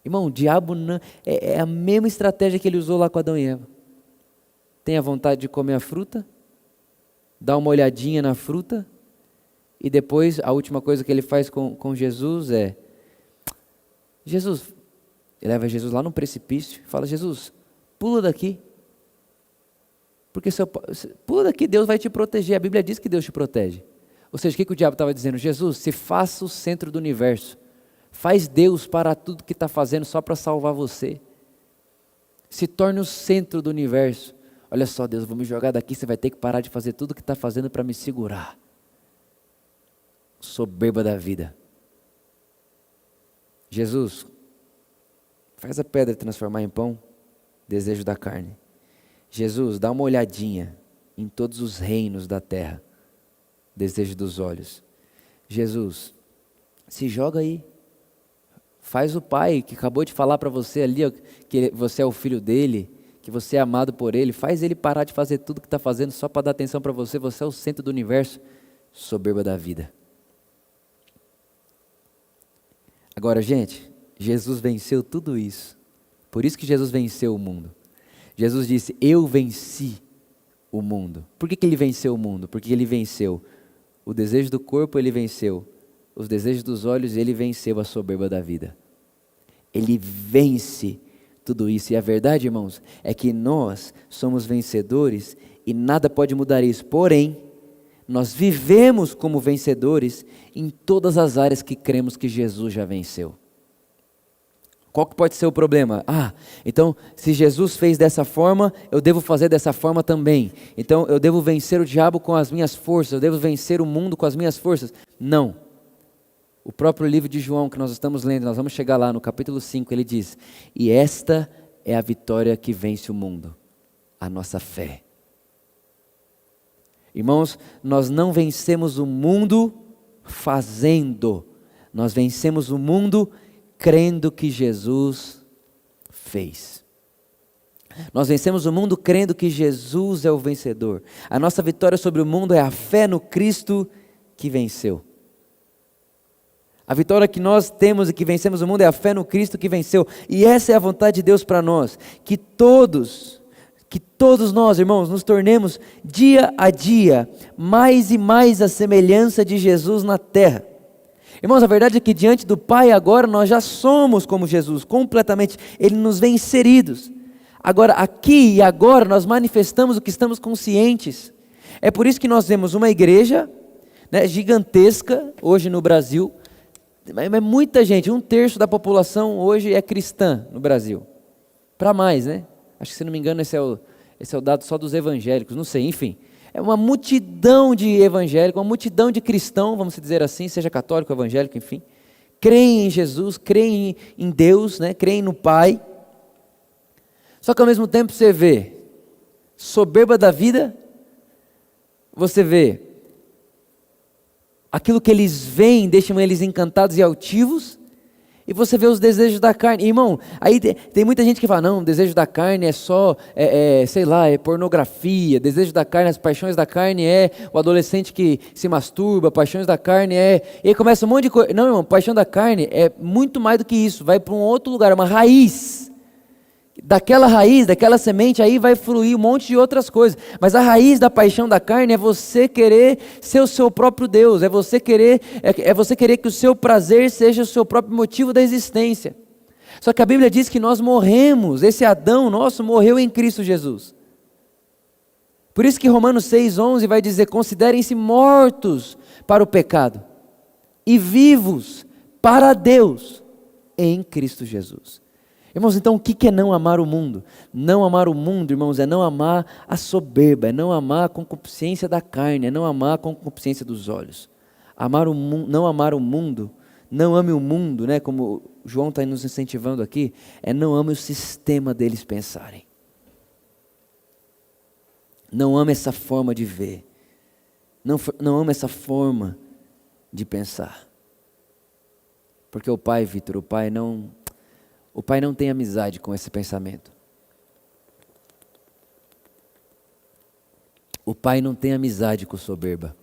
Irmão, o diabo não, é a mesma estratégia que ele usou lá com Adão e Eva. Tem a vontade de comer a fruta, dá uma olhadinha na fruta, e depois a última coisa que ele faz com Jesus é, Jesus, ele leva Jesus lá no precipício e fala, Jesus, pula daqui. Porque pula daqui, Deus vai te proteger. A Bíblia diz que Deus te protege. Ou seja, o que o diabo estava dizendo? Jesus, se faça o centro do universo. Faz Deus parar tudo que está fazendo só para salvar você. Se torne o centro do universo. Olha só, Deus, vou me jogar daqui, você vai ter que parar de fazer tudo que está fazendo para me segurar. Soberba da vida. Jesus, faz a pedra transformar em pão, desejo da carne. Jesus, dá uma olhadinha em todos os reinos da terra, desejo dos olhos. Jesus, se joga aí. Faz o pai que acabou de falar para você ali, ó, que você é o filho dele, que você é amado por ele. Faz ele parar de fazer tudo que está fazendo só para dar atenção para você. Você é o centro do universo. Soberba da vida. Agora, gente, Jesus venceu tudo isso. Por isso que Jesus venceu o mundo. Jesus disse, eu venci o mundo. Por que ele venceu o mundo? Porque ele venceu o desejo do corpo, ele venceu os desejos dos olhos, ele venceu a soberba da vida. Ele vence tudo isso. E a verdade, irmãos, é que nós somos vencedores e nada pode mudar isso. Porém, nós vivemos como vencedores em todas as áreas que cremos que Jesus já venceu. Qual que pode ser o problema? Então, se Jesus fez dessa forma, eu devo fazer dessa forma também. Então, eu devo vencer o diabo com as minhas forças, eu devo vencer o mundo com as minhas forças. Não. O próprio livro de João que nós estamos lendo, nós vamos chegar lá no capítulo 5, ele diz, e esta é a vitória que vence o mundo, a nossa fé. Irmãos, nós não vencemos o mundo fazendo, nós vencemos o mundo crendo que Jesus fez. Nós vencemos o mundo crendo que Jesus é o vencedor. A nossa vitória sobre o mundo é a fé no Cristo que venceu. A vitória que nós temos e que vencemos o mundo é a fé no Cristo que venceu. E essa é a vontade de Deus para nós. Que todos nós, irmãos, nos tornemos dia a dia mais e mais a semelhança de Jesus na terra. Irmãos, a verdade é que diante do Pai agora nós já somos como Jesus, completamente. Ele nos vê inseridos. Agora, aqui e agora nós manifestamos o que estamos conscientes. É por isso que nós vemos uma igreja, né, gigantesca hoje no Brasil. Mas muita gente, 1/3 da população hoje é cristã no Brasil. Para mais, né? Acho que, se não me engano, esse é o dado só dos evangélicos, não sei, enfim. É uma multidão de evangélicos, uma multidão de cristãos, vamos dizer assim, seja católico, evangélico, enfim. Creem em Jesus, creem em Deus, né? Creem no Pai. Só que ao mesmo tempo você vê soberba da vida, você vê aquilo que eles veem, deixam eles encantados e altivos, e você vê os desejos da carne. Irmão, aí tem muita gente que fala, não, o desejo da carne é só, sei lá, é pornografia, desejo da carne, as paixões da carne é o adolescente que se masturba, paixões da carne e aí começa um monte de coisa. Não, irmão, paixão da carne é muito mais do que isso, vai para um outro lugar, é uma raiz. Daquela raiz, daquela semente, aí vai fluir um monte de outras coisas. Mas a raiz da paixão da carne é você querer ser o seu próprio Deus. É você querer que o seu prazer seja o seu próprio motivo da existência. Só que a Bíblia diz que nós morremos. Esse Adão nosso morreu em Cristo Jesus. Por isso que Romanos 6,11 vai dizer, considerem-se mortos para o pecado e vivos para Deus em Cristo Jesus. Irmãos, então o que é não amar o mundo? Não amar o mundo, irmãos, é não amar a soberba, é não amar a concupiscência da carne, é não amar a concupiscência dos olhos. Não amar o mundo, não ame o mundo, né, como João está nos incentivando aqui, é não ame o sistema deles pensarem. Não ame essa forma de ver. Não ame essa forma de pensar. Porque o pai, Vitor, o pai não tem amizade com esse pensamento. O pai não tem amizade com soberba.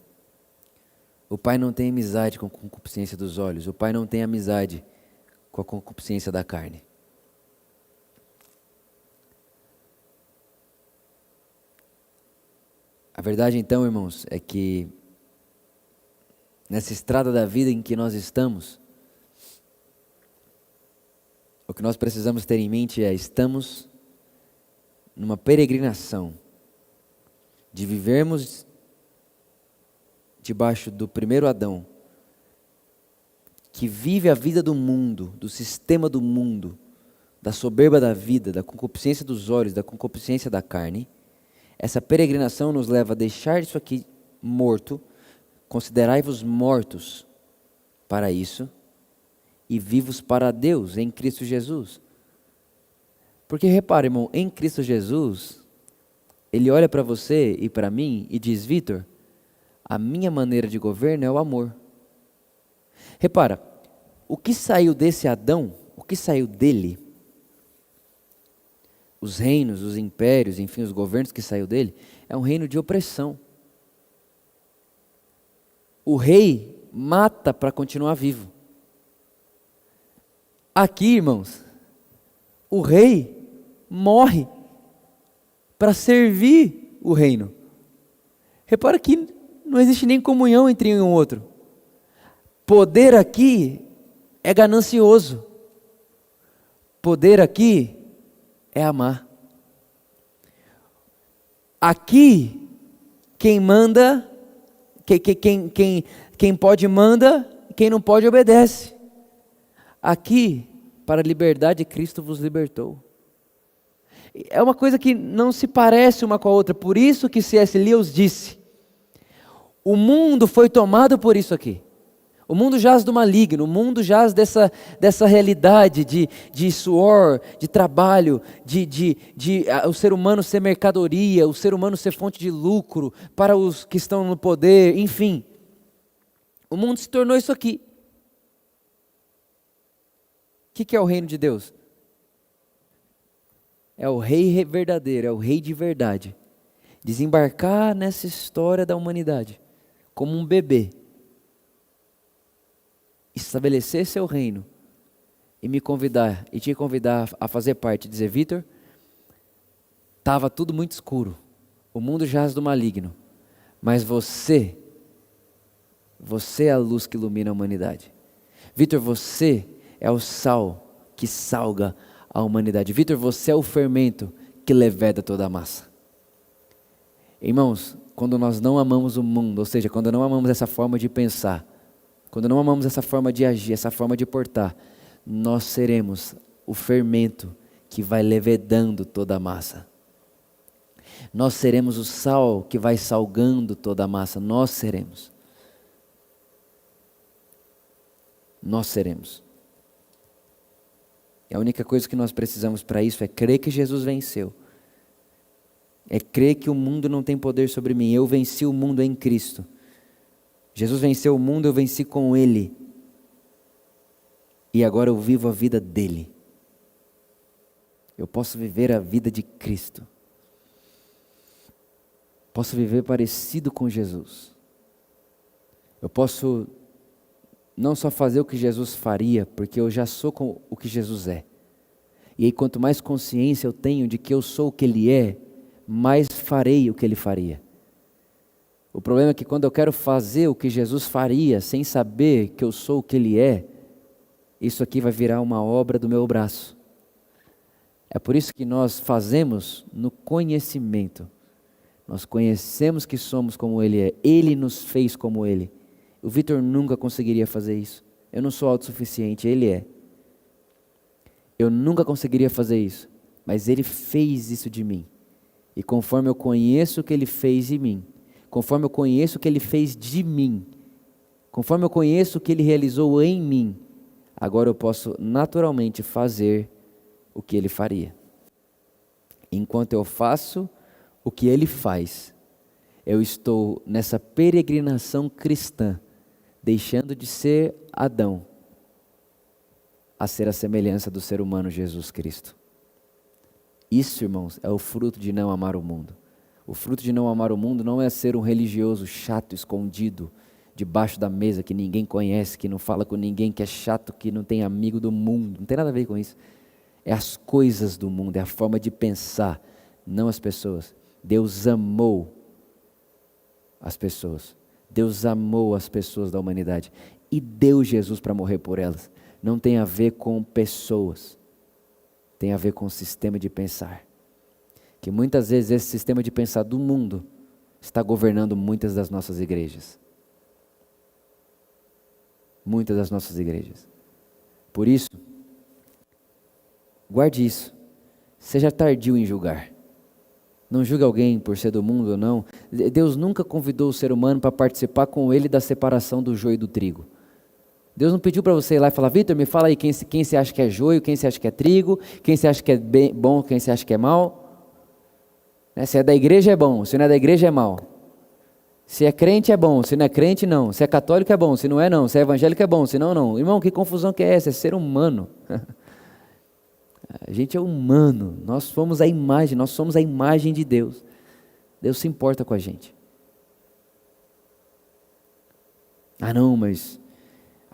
O pai não tem amizade com a concupiscência dos olhos. O pai não tem amizade com a concupiscência da carne. A verdade então, irmãos, é que nessa estrada da vida em que nós estamos, o que nós precisamos ter em mente é: estamos numa peregrinação de vivermos debaixo do primeiro Adão, que vive a vida do mundo, do sistema do mundo, da soberba da vida, da concupiscência dos olhos, da concupiscência da carne. Essa peregrinação nos leva a deixar isso aqui morto, considerai-vos mortos para isso, e vivos para Deus em Cristo Jesus. Porque repare, irmão, em Cristo Jesus, Ele olha para você e para mim e diz: Vitor, a minha maneira de governo é o amor. Repara, o que saiu desse Adão, o que saiu dele, os reinos, os impérios, enfim, os governos que saiu dele, é um reino de opressão. O rei mata para continuar vivo. Aqui, irmãos, o rei morre para servir o reino. Repara que não existe nem comunhão entre um e outro. Poder aqui é ganancioso. Poder aqui é amar. Aqui, quem manda, quem pode manda, quem não pode obedece. Aqui, para a liberdade, Cristo vos libertou. É uma coisa que não se parece uma com a outra. Por isso que C.S. Lewis disse: o mundo foi tomado por isso aqui. O mundo jaz do maligno, o mundo jaz dessa realidade de suor, de trabalho, o ser humano ser mercadoria, o ser humano ser fonte de lucro para os que estão no poder, enfim. O mundo se tornou isso aqui. O que é o reino de Deus? É o rei verdadeiro, é o rei de verdade. Desembarcar nessa história da humanidade como um bebê, estabelecer seu reino e me convidar, e te convidar a fazer parte, dizer: Vitor, estava tudo muito escuro, o mundo jaz do maligno, mas você é a luz que ilumina a humanidade. Vitor, você é o sal que salga a humanidade. Vitor, você é o fermento que leveda toda a massa. Irmãos, quando nós não amamos o mundo, ou seja, quando não amamos essa forma de pensar, quando não amamos essa forma de agir, essa forma de portar, nós seremos o fermento que vai levedando toda a massa. Nós seremos o sal que vai salgando toda a massa. Nós seremos. Nós seremos. E a única coisa que nós precisamos para isso é crer que Jesus venceu. É crer que o mundo não tem poder sobre mim. Eu venci o mundo em Cristo. Jesus venceu o mundo, eu venci com Ele. E agora eu vivo a vida dEle. Eu posso viver a vida de Cristo. Posso viver parecido com Jesus. Eu posso não só fazer o que Jesus faria, porque eu já sou o que Jesus é. E aí quanto mais consciência eu tenho de que eu sou o que Ele é, mais farei o que Ele faria. O problema é que quando eu quero fazer o que Jesus faria, sem saber que eu sou o que Ele é, isso aqui vai virar uma obra do meu braço. É por isso que nós fazemos no conhecimento. Nós conhecemos que somos como Ele é. Ele nos fez como Ele. O Vitor nunca conseguiria fazer isso. Eu não sou autossuficiente, Ele é. Eu nunca conseguiria fazer isso, mas Ele fez isso de mim. E conforme eu conheço o que Ele fez em mim, conforme eu conheço o que Ele fez de mim, conforme eu conheço o que Ele realizou em mim, agora eu posso naturalmente fazer o que Ele faria. Enquanto eu faço o que Ele faz, eu estou nessa peregrinação cristã, deixando de ser Adão a ser a semelhança do ser humano Jesus Cristo. Isso, irmãos, é o fruto de não amar o mundo. O fruto de não amar o mundo não é ser um religioso chato, escondido, debaixo da mesa, que ninguém conhece, que não fala com ninguém, que é chato, que não tem amigo do mundo. Não tem nada a ver com isso. É as coisas do mundo, é a forma de pensar, não as pessoas. Deus amou as pessoas. Deus amou as pessoas da humanidade e deu Jesus para morrer por elas. Não tem a ver com pessoas, tem a ver com o sistema de pensar. Que muitas vezes esse sistema de pensar do mundo está governando muitas das nossas igrejas. Muitas das nossas igrejas. Por isso, guarde isso. Seja tardio em julgar. Não julgue alguém por ser do mundo ou não. Deus nunca convidou o ser humano para participar com ele da separação do joio e do trigo. Deus não pediu para você ir lá e falar: Vitor, me fala aí quem você acha que é joio, quem você acha que é trigo, quem você acha que é bom, quem você acha que é mal. Se é da igreja é bom, se não é da igreja é mal. Se é crente é bom, se não é crente não. Se é católico é bom, se não é não. Se é evangélico é bom, se não não. Irmão, que confusão que é essa? É ser humano. A gente é humano, nós somos a imagem de Deus. Deus se importa com a gente. Ah não, mas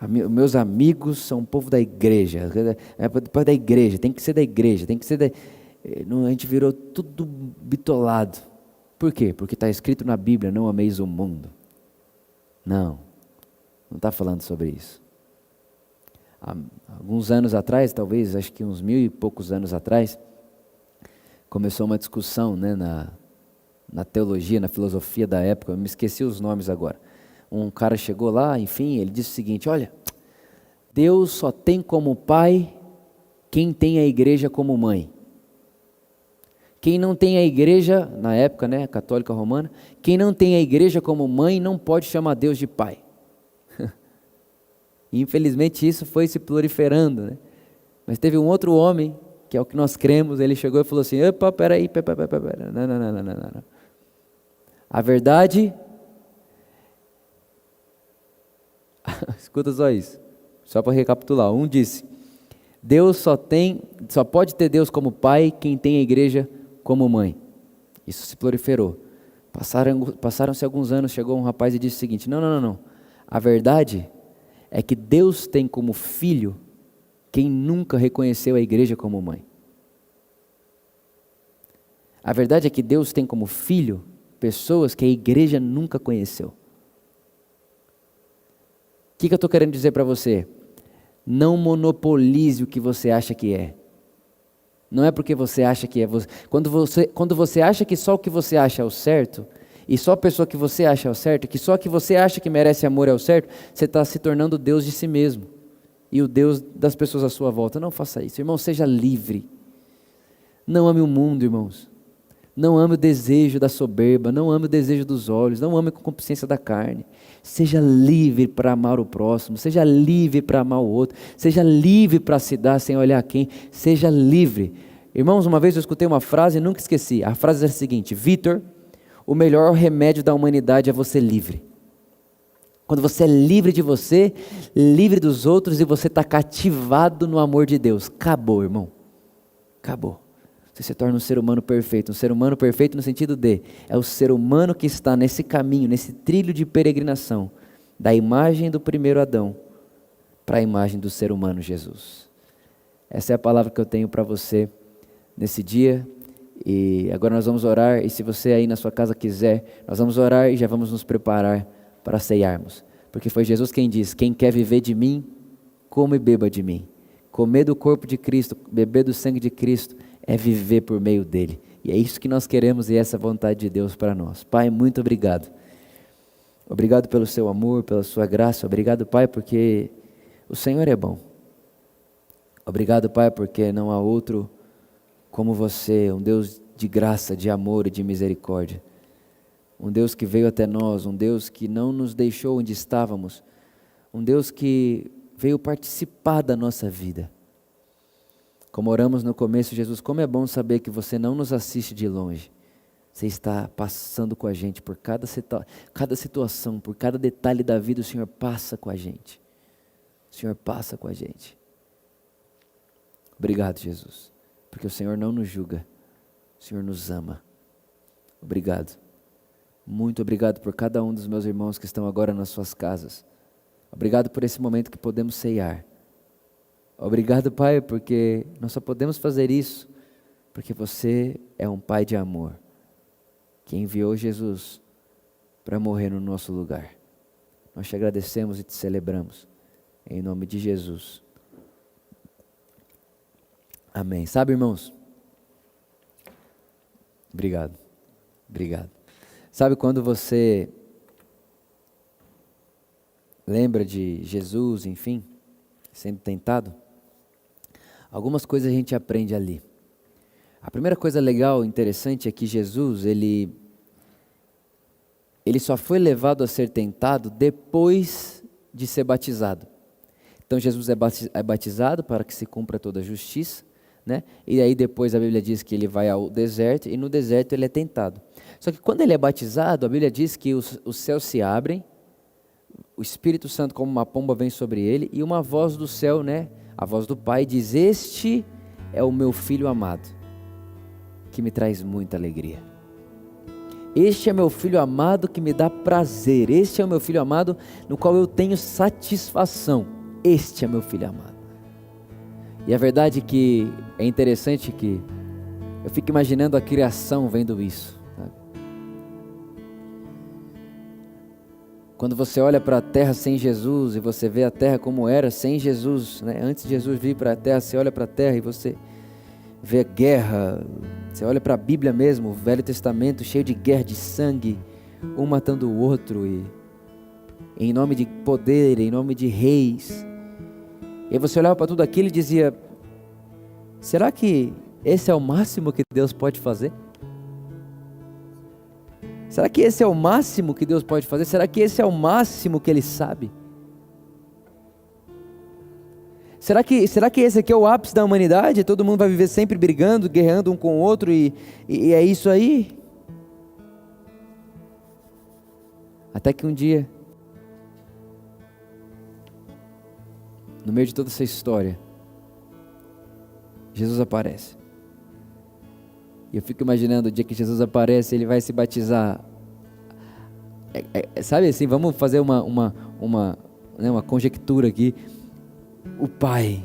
meus amigos são o povo da igreja. É da igreja, tem que ser da igreja, tem que ser da... A gente virou tudo bitolado. Por quê? Porque está escrito na Bíblia: não ameis o mundo. Não está falando sobre isso. Há alguns anos atrás, talvez, acho que uns 1000 e poucos anos atrás, começou uma discussão, né, na teologia, na filosofia da época. Eu me esqueci os nomes agora. Um cara chegou lá, enfim, ele disse o seguinte: olha, Deus só tem como pai quem tem a igreja como mãe. Quem não tem a igreja, na época, né, católica romana, quem não tem a igreja como mãe não pode chamar Deus de pai. E infelizmente isso foi se proliferando, né? Mas teve um outro homem, que é o que nós cremos, ele chegou e falou assim: opa, peraí, não. A verdade, escuta só isso, só para recapitular. Um disse: Deus só pode ter Deus como pai quem tem a igreja como mãe. Isso se proliferou. Passaram-se alguns anos, chegou um rapaz e disse o seguinte: não. A verdade é que Deus tem como filho quem nunca reconheceu a igreja como mãe. A verdade é que Deus tem como filho pessoas que a igreja nunca conheceu. O que eu estou querendo dizer para você? Não monopolize o que você acha que é. Não é porque você acha que é você. Quando você acha que só o que você acha é o certo, e só a pessoa que você acha é o certo, que só que você acha que merece amor é o certo, você está se tornando o Deus de si mesmo. E o Deus das pessoas à sua volta. Não faça isso, irmão, seja livre. Não ame o mundo, irmãos. Não ame o desejo da soberba, não ame o desejo dos olhos, não ame a concupiscência da carne. Seja livre para amar o próximo, seja livre para amar o outro, seja livre para se dar sem olhar a quem, seja livre. Irmãos, uma vez eu escutei uma frase e nunca esqueci. A frase é a seguinte: Vitor, o melhor remédio da humanidade é você livre. Quando você é livre de você, livre dos outros e você está cativado no amor de Deus. Acabou, irmão. Acabou. Você se torna um ser humano perfeito. Um ser humano perfeito no sentido de, é o ser humano que está nesse caminho, nesse trilho de peregrinação, da imagem do primeiro Adão para a imagem do ser humano Jesus. Essa é a palavra que eu tenho para você nesse dia. E agora nós vamos orar, e se você aí na sua casa quiser, nós vamos orar e já vamos nos preparar para ceiarmos. Porque foi Jesus quem disse: quem quer viver de mim, coma e beba de mim. Comer do corpo de Cristo, beber do sangue de Cristo, é viver por meio dele. E é isso que nós queremos e essa é a vontade de Deus para nós. Pai, muito obrigado. Obrigado pelo seu amor, pela sua graça. Obrigado, Pai, porque o Senhor é bom. Obrigado, Pai, porque não há outro como você, um Deus de graça, de amor e de misericórdia. Um Deus que veio até nós, um Deus que não nos deixou onde estávamos, um Deus que veio participar da nossa vida. Como oramos no começo, Jesus, como é bom saber que você não nos assiste de longe. Você está passando com a gente por cada situação, por cada detalhe da vida, o Senhor passa com a gente. O Senhor passa com a gente. Obrigado, Jesus, porque o Senhor não nos julga, o Senhor nos ama. Obrigado. Muito obrigado por cada um dos meus irmãos que estão agora nas suas casas. Obrigado por esse momento que podemos ceiar. Obrigado, Pai, porque nós só podemos fazer isso porque você é um Pai de amor, que enviou Jesus para morrer no nosso lugar. Nós te agradecemos e te celebramos, em nome de Jesus. Amém. Sabe, irmãos? Obrigado. Sabe quando você lembra de Jesus, enfim, sendo tentado? Algumas coisas a gente aprende ali. A primeira coisa legal, interessante, é que Jesus, ele só foi levado a ser tentado depois de ser batizado. Então Jesus é batizado para que se cumpra toda a justiça, né? E aí depois a Bíblia diz que ele vai ao deserto e no deserto ele é tentado. Só que quando ele é batizado, a Bíblia diz que os céus se abrem, o Espírito Santo como uma pomba vem sobre ele e uma voz do céu, né? A voz do Pai diz: este é o meu Filho amado, que me traz muita alegria. Este é meu Filho amado que me dá prazer. Este é o meu Filho amado no qual eu tenho satisfação. Este é meu Filho amado. E a verdade é que é interessante que eu fico imaginando a criação vendo isso, sabe? Quando você olha para a terra sem Jesus e você vê a terra como era sem Jesus, né? Antes de Jesus vir para a terra, você olha para a terra e você vê guerra. Você olha para a Bíblia mesmo, o Velho Testamento cheio de guerra, de sangue, um matando o outro, e em nome de poder, em nome de reis. E você olhava para tudo aquilo e dizia: será que esse é o máximo que Deus pode fazer? Será que esse é o máximo que Deus pode fazer? Será que esse é o máximo que Ele sabe? Será que esse aqui é o ápice da humanidade? Todo mundo vai viver sempre brigando, guerreando um com o outro e é isso aí? Até que um dia, no meio de toda essa história, Jesus aparece. E eu fico imaginando o dia que Jesus aparece, Ele vai se batizar. Sabe assim, vamos fazer uma conjectura aqui. O Pai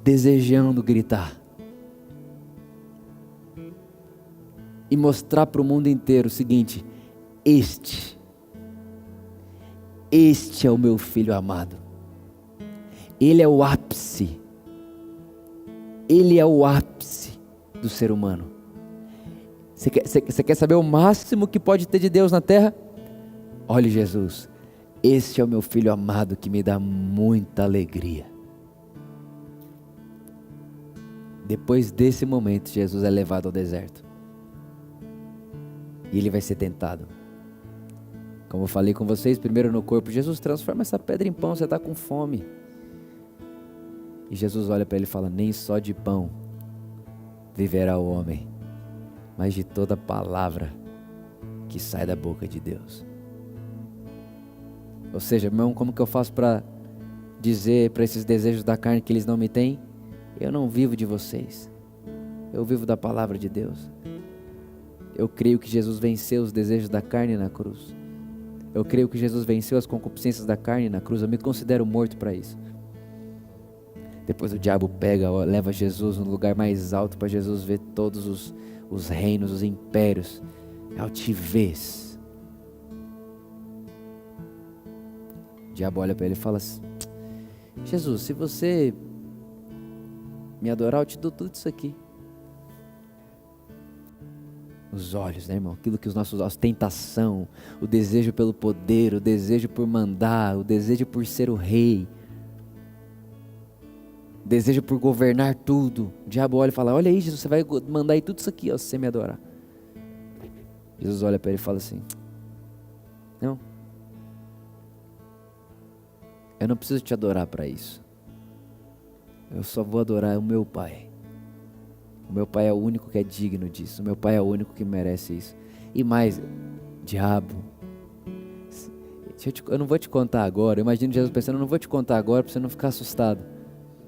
desejando gritar e mostrar para o mundo inteiro o seguinte: este é o meu Filho amado. Ele é o ápice. Ele é o ápice do ser humano. Você quer saber o máximo que pode ter de Deus na terra? Olhe Jesus. Este é o meu Filho amado que me dá muita alegria. Depois desse momento, Jesus é levado ao deserto. E Ele vai ser tentado. Como eu falei com vocês, primeiro no corpo, Jesus transforma essa pedra em pão, você está com fome. E Jesus olha para ele e fala: nem só de pão viverá o homem, mas de toda palavra que sai da boca de Deus. Ou seja, irmão, como que eu faço para dizer para esses desejos da carne que eles não me têm? Eu não vivo de vocês, eu vivo da palavra de Deus. Eu creio que Jesus venceu os desejos da carne na cruz. Eu creio que Jesus venceu as concupiscências da carne na cruz. Eu me considero morto para isso. Depois o diabo pega, leva Jesus no lugar mais alto para Jesus ver todos os reinos, os impérios, altivez. O diabo olha para ele e fala assim: Jesus, se você me adorar, eu te dou tudo isso aqui. Os olhos, né, irmão? Aquilo que os nossos olhos, tentação, o desejo pelo poder, o desejo por mandar, o desejo por ser o rei, o desejo por governar tudo. O diabo olha e fala: olha aí, Jesus, você vai mandar aí tudo isso aqui, ó, se você me adorar. Jesus olha para ele e fala assim: não, eu não preciso te adorar para isso. Eu só vou adorar o meu Pai. O meu Pai é o único que é digno disso. O meu Pai é o único que merece isso. E mais, diabo, eu não vou te contar agora. Eu imagino Jesus pensando: eu não vou te contar agora para você não ficar assustado.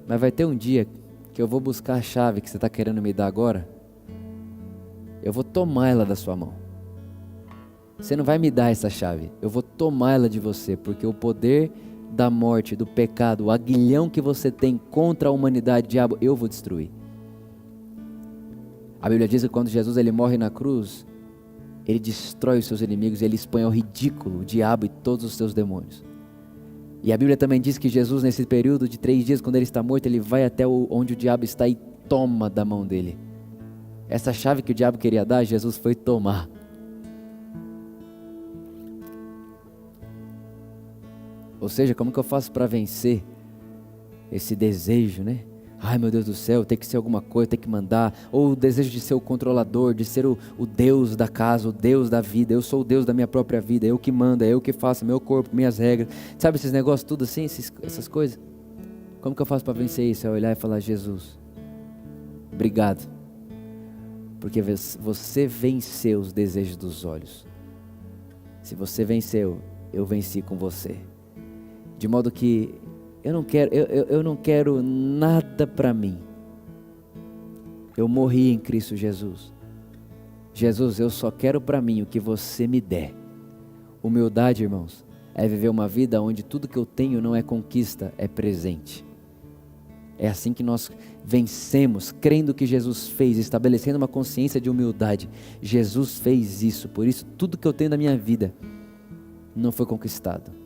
Mas vai ter um dia que eu vou buscar a chave que você está querendo me dar agora, eu vou tomar ela da sua mão. Você não vai me dar essa chave, eu vou tomar ela de você, porque o poder da morte, do pecado, o aguilhão que você tem contra a humanidade, diabo, eu vou destruir. A Bíblia diz que quando Jesus ele morre na cruz, ele destrói os seus inimigos, ele expõe ao ridículo o diabo e todos os seus demônios. E a Bíblia também diz que Jesus, nesse período de 3 dias, quando ele está morto, ele vai até onde o diabo está e toma da mão dele. Essa chave que o diabo queria dar, Jesus foi tomar. Ou seja, como que eu faço para vencer esse desejo, né? Ai, meu Deus do céu, tem que ser alguma coisa, tem que mandar. Ou o desejo de ser o controlador, de ser o Deus da casa, o Deus da vida. Eu sou o Deus da minha própria vida, eu que mando, é eu que faço, meu corpo, minhas regras. Sabe esses negócios tudo assim, essas coisas? Como que eu faço para vencer isso? É olhar e falar, Jesus, obrigado. Porque você venceu os desejos dos olhos. Se você venceu, eu venci com você. De modo que eu não quero nada para mim. Eu morri em Cristo Jesus. Jesus, eu só quero para mim o que você me der. Humildade, irmãos, é viver uma vida onde tudo que eu tenho não é conquista, é presente. É assim que nós vencemos, crendo que Jesus fez, estabelecendo uma consciência de humildade. Jesus fez isso, por isso tudo que eu tenho na minha vida não foi conquistado.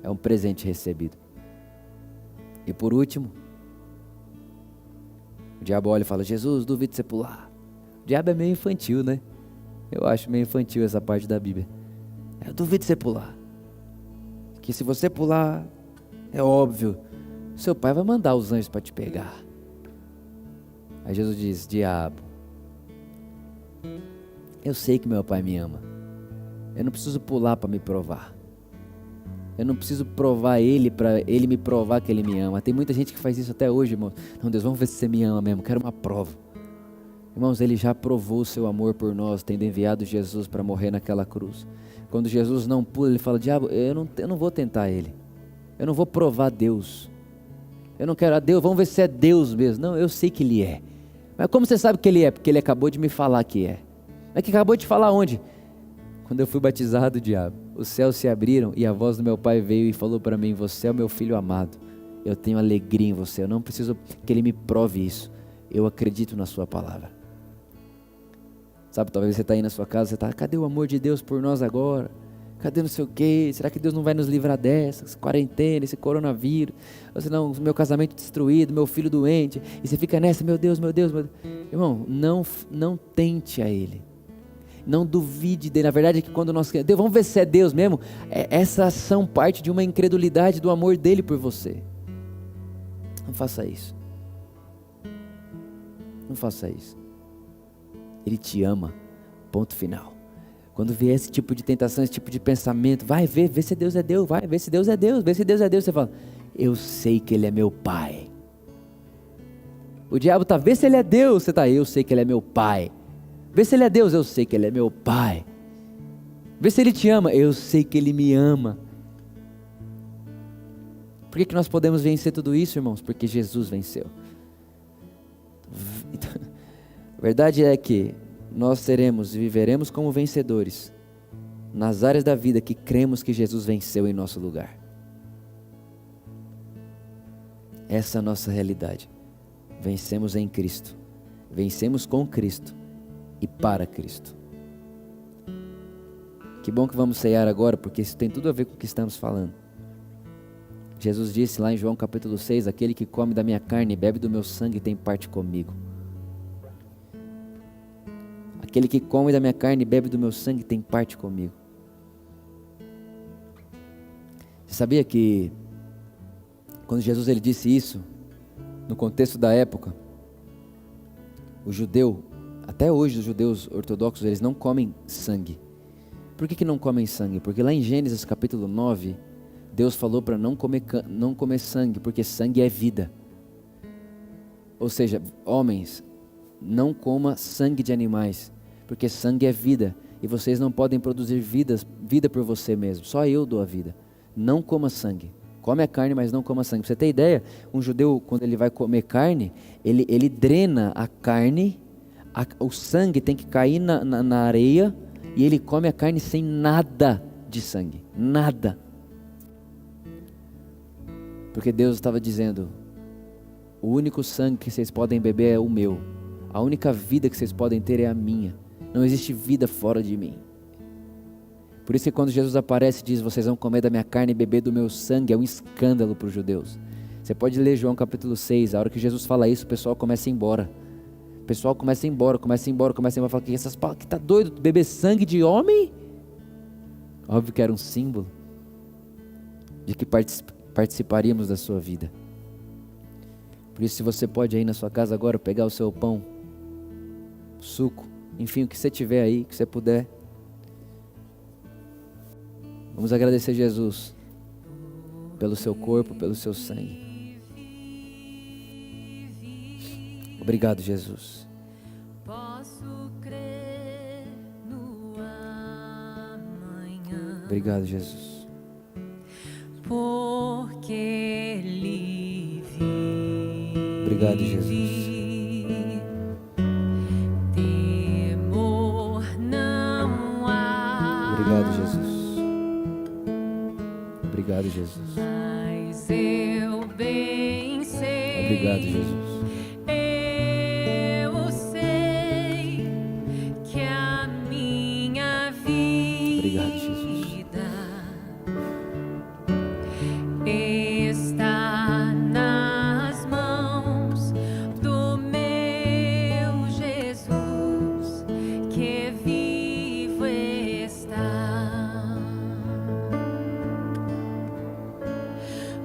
É um presente recebido. E por último, o diabo olha e fala, Jesus, duvido de você pular. O diabo é meio infantil, né? Eu acho meio infantil essa parte da Bíblia. Eu duvido de você pular. Que se você pular, é óbvio, seu pai vai mandar os anjos para te pegar. Aí Jesus diz, diabo, eu sei que meu pai me ama. Eu não preciso pular para me provar. Eu não preciso provar ele para ele me provar que ele me ama. Tem muita gente que faz isso até hoje, irmão. Não, Deus, vamos ver se você me ama mesmo. Quero uma prova. Irmãos, ele já provou o seu amor por nós, tendo enviado Jesus para morrer naquela cruz. Quando Jesus não pula, ele fala, diabo, eu não vou tentar ele. Eu não vou provar Deus. Eu não quero a Deus, vamos ver se é Deus mesmo. Não, eu sei que ele é. Mas como você sabe que ele é? Porque ele acabou de me falar que é. Mas que acabou de falar onde? Quando eu fui batizado, diabo, os céus se abriram e a voz do meu pai veio e falou para mim, você é o meu filho amado, eu tenho alegria em você, eu não preciso que ele me prove isso, eu acredito na sua palavra. Sabe, talvez você está aí na sua casa, você está, cadê o amor de Deus por nós agora? Cadê não sei o quê? Será que Deus não vai nos livrar dessas? Quarentena, esse coronavírus, ou senão meu casamento destruído, meu filho doente, e você fica nessa, meu Deus, meu Deus, meu Deus. Irmão, não tente a ele. Não duvide dele. Na verdade é que quando nós queremos, vamos ver se é Deus mesmo. Essa ação parte de uma incredulidade do amor dele por você. Não faça isso. Não faça isso. Ele te ama. Ponto final. Quando vier esse tipo de tentação, esse tipo de pensamento, vai ver, vê se Deus é Deus, vai ver se Deus é Deus, vê se Deus é Deus. Você fala, eu sei que ele é meu pai. O diabo está, vê se ele é Deus. Você está, eu sei que ele é meu pai. Vê se ele é Deus, eu sei que ele é meu pai. Vê se ele te ama, eu sei que ele me ama. Por que nós podemos vencer tudo isso, irmãos? Porque Jesus venceu. A verdade é que nós seremos e viveremos como vencedores nas áreas da vida que cremos que Jesus venceu em nosso lugar. Essa é a nossa realidade. Vencemos em Cristo. Vencemos com Cristo. E para Cristo. Que bom que vamos ceiar agora, porque isso tem tudo a ver com o que estamos falando. Jesus disse lá em João capítulo 6, aquele que come da minha carne e bebe do meu sangue tem parte comigo. Aquele que come da minha carne e bebe do meu sangue tem parte comigo. Você sabia que quando Jesus ele disse isso, no contexto da época, o judeu, até hoje os judeus ortodoxos, eles não comem sangue. Por que não comem sangue? Porque lá em Gênesis capítulo 9, Deus falou para não comer sangue, porque sangue é vida. Ou seja, homens, não coma sangue de animais, porque sangue é vida, e vocês não podem produzir vida por você mesmo, só eu dou a vida. Não coma sangue, come a carne, mas não coma sangue. Pra você ter ideia, um judeu, quando ele vai comer carne, ele drena a carne, o sangue tem que cair na areia, e ele come a carne sem nada de sangue, nada. Porque Deus estava dizendo, o único sangue que vocês podem beber é o meu, a única vida que vocês podem ter é a minha, não existe vida fora de mim. Por isso que quando Jesus aparece e diz, vocês vão comer da minha carne e beber do meu sangue, é um escândalo para os judeus. Você pode ler João capítulo 6, a hora que Jesus fala isso, o pessoal começa a ir embora. O pessoal começa a ir embora, fala que tá doido, beber sangue de homem? Óbvio que era um símbolo de que participaríamos da sua vida. Por isso, se você pode aí na sua casa agora pegar o seu pão, suco, enfim, o que você tiver aí, que você puder. Vamos agradecer Jesus pelo seu corpo, pelo seu sangue. Obrigado, Jesus. Obrigado, Jesus. Porque Ele vive. Obrigado, Jesus. Temor não há. Obrigado, Jesus. Obrigado, Jesus. Mas eu bem sei. Obrigado, Jesus. Eu sei que a minha vida. Obrigado, Jesus. Está nas mãos do meu Jesus, que vivo está.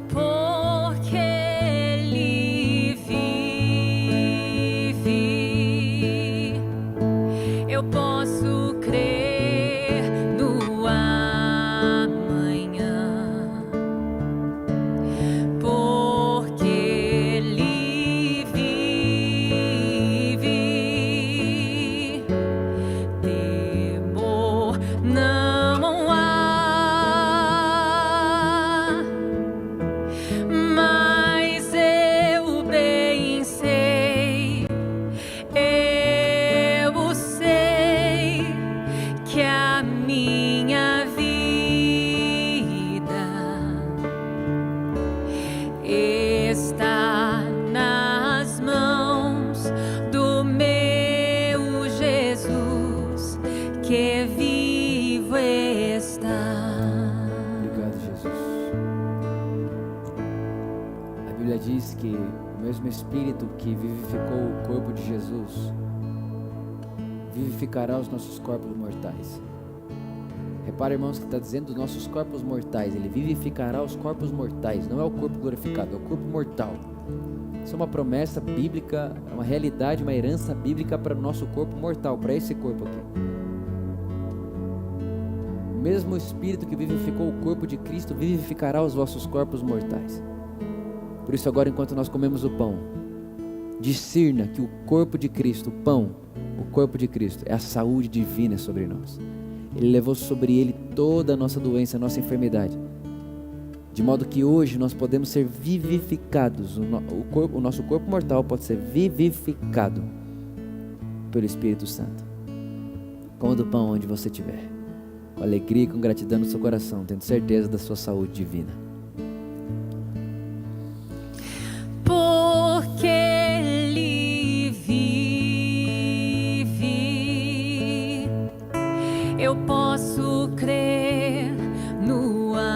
Porque Ele vive, eu posso crer no amanhã. Porque Ele vive, temor não há. Mas eu bem sei, eu sei que a minha vida está nas mãos do meu Jesus, que vivo está. Obrigado, Jesus. A Bíblia diz que o mesmo Espírito que vivificou o corpo de Jesus vivificará os nossos corpos mortais. Repara, irmãos, que está dizendo os nossos corpos mortais. Ele vivificará os corpos mortais. Não é o corpo glorificado, é o corpo mortal. Isso é uma promessa bíblica, é uma realidade, uma herança bíblica para o nosso corpo mortal, para esse corpo aqui. O mesmo Espírito que vivificou o corpo de Cristo vivificará os vossos corpos mortais. Por isso agora, enquanto nós comemos o pão, discirna que o corpo de Cristo, o pão, o corpo de Cristo é a saúde divina sobre nós. Ele levou sobre Ele toda a nossa doença, a nossa enfermidade, de modo que hoje nós podemos ser vivificados. O nosso corpo mortal pode ser vivificado pelo Espírito Santo. Coma do pão onde você estiver, com alegria e com gratidão no seu coração, tendo certeza da sua saúde divina. Porque Ele vive, eu posso crer no amanhã.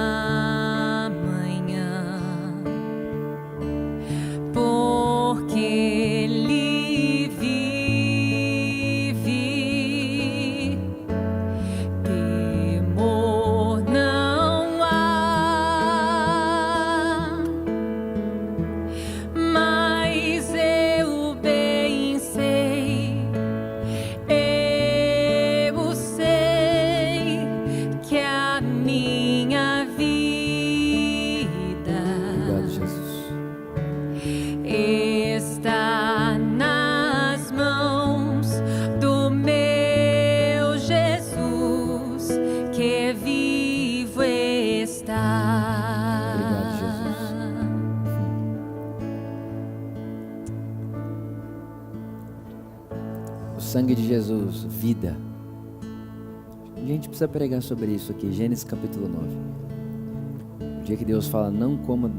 Porque Ele vive, temor não há. sangue de Jesus, vida. A gente precisa pregar sobre isso aqui, Gênesis capítulo 9. O dia que Deus fala, não coma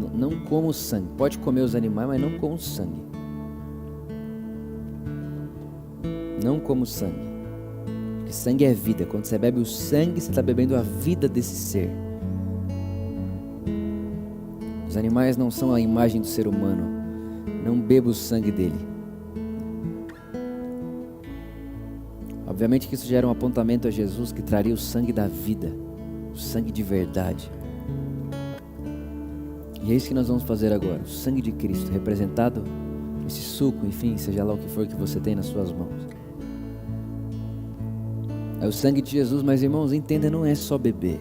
o sangue. Pode comer os animais, mas não coma o sangue. Não coma o sangue. Porque sangue é vida. Quando você bebe o sangue, você está bebendo a vida desse ser. Os animais não são a imagem do ser humano. Não beba o sangue dele. Obviamente que isso gera um apontamento a Jesus que traria o sangue da vida, o sangue de verdade. E é isso que nós vamos fazer agora, o sangue de Cristo, representado nesse suco, enfim, seja lá o que for que você tem nas suas mãos. É o sangue de Jesus, mas irmãos, entenda, não é só beber.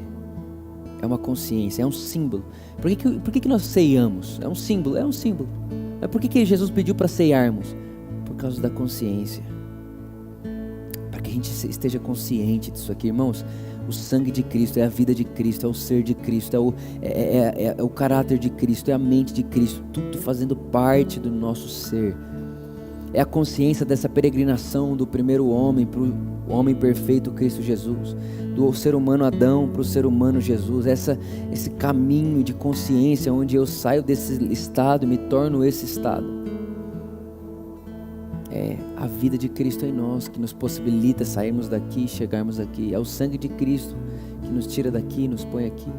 É uma consciência, é um símbolo. Por que nós ceiamos? É um símbolo. Mas por que Jesus pediu para ceiarmos? Por causa da consciência. Para que a gente esteja consciente disso aqui, irmãos. O sangue de Cristo é a vida de Cristo, é o ser de Cristo, é o caráter de Cristo, é a mente de Cristo, tudo fazendo parte do nosso ser. É a consciência dessa peregrinação do primeiro homem para o homem perfeito Cristo Jesus, do ser humano Adão para o ser humano Jesus, esse caminho de consciência onde eu saio desse estado e me torno esse estado. É a vida de Cristo em nós que nos possibilita sairmos daqui e chegarmos aqui. É o sangue de Cristo que nos tira daqui e nos põe aqui.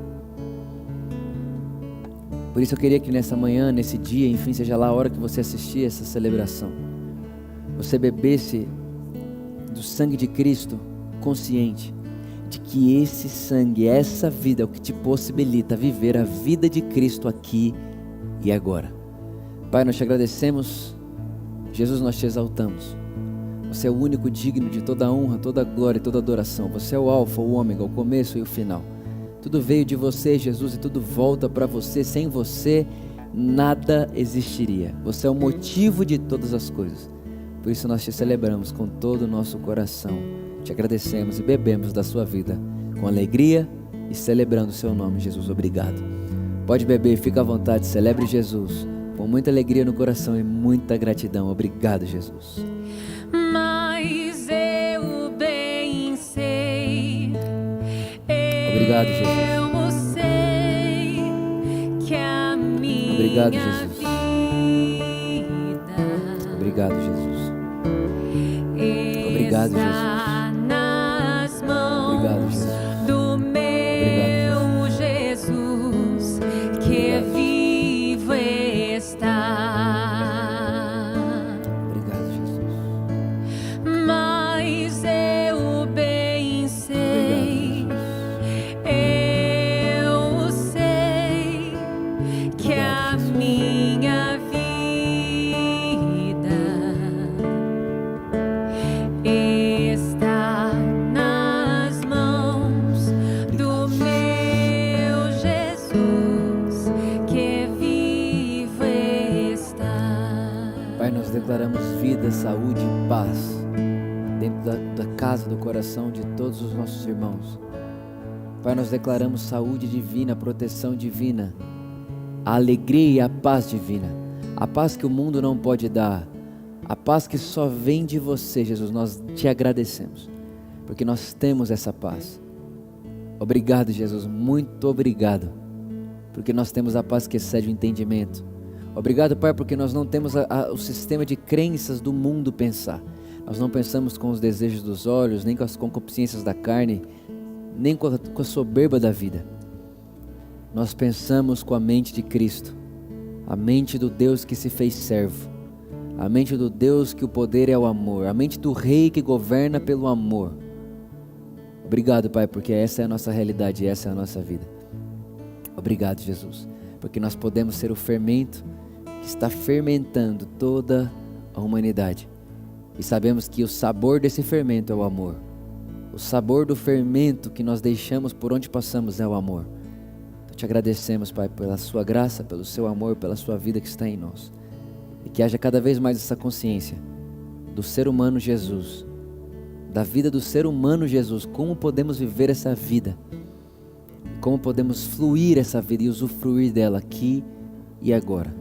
Por isso eu queria que nessa manhã, nesse dia, enfim, seja lá a hora que você assistir essa celebração, você bebesse do sangue de Cristo consciente de que esse sangue, essa vida é o que te possibilita viver a vida de Cristo aqui e agora. Pai, nós te agradecemos. Jesus, nós te exaltamos. Você é o único digno de toda a honra, toda a glória e toda a adoração. Você é o alfa, o ômega, o começo e o final. Tudo veio de você, Jesus, e tudo volta para você. Sem você, nada existiria. Você é o motivo de todas as coisas. Por isso nós te celebramos com todo o nosso coração. Te agradecemos e bebemos da sua vida com alegria e celebrando o seu nome, Jesus. Obrigado. Pode beber, fica à vontade, celebre Jesus. Com muita alegria no coração e muita gratidão. Obrigado, Jesus. Mas eu bem sei. Obrigado, Jesus. Eu sei que a minha Obrigado, Jesus. vida Obrigado, Jesus. Obrigado, Jesus. está nas mãos Obrigado, Jesus. do meu Jesus, que vivo está. Obrigado, Jesus. Mas eu bem sei, eu sei que a minha vida está nas mãos do meu Jesus, que vivo está. Pai, nós declaramos vida, saúde e paz dentro da casa do coração de todos os nossos irmãos. Pai, nós declaramos saúde divina, proteção divina, a alegria e a paz divina, a paz que o mundo não pode dar, a paz que só vem de você, Jesus. Nós te agradecemos, porque nós temos essa paz. Obrigado, Jesus, muito obrigado, porque nós temos a paz que excede o entendimento. Obrigado, Pai, porque nós não temos o sistema de crenças do mundo pensar. Nós não pensamos com os desejos dos olhos, nem com as concupiscências da carne, nem com a soberba da vida. Nós pensamos com a mente de Cristo, a mente do Deus que se fez servo, a mente do Deus que o poder é o amor, a mente do Rei que governa pelo amor. Obrigado, Pai, porque essa é a nossa realidade e essa é a nossa vida. Obrigado, Jesus, porque nós podemos ser o fermento que está fermentando toda a humanidade. E sabemos que o sabor desse fermento é o amor. O sabor do fermento que nós deixamos por onde passamos é o amor. Então te agradecemos, Pai, pela sua graça, pelo seu amor, pela sua vida que está em nós. E que haja cada vez mais essa consciência do ser humano Jesus, da vida do ser humano Jesus, como podemos viver essa vida, como podemos fluir essa vida e usufruir dela aqui e agora.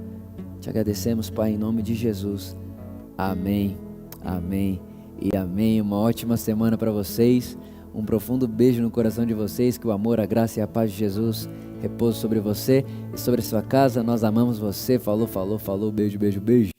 Te agradecemos, Pai, em nome de Jesus. Amém, amém e amém. Uma ótima semana para vocês. Um profundo beijo no coração de vocês. Que o amor, a graça e a paz de Jesus repouse sobre você e sobre a sua casa. Nós amamos você. Falou, falou, falou. Beijo, beijo, beijo.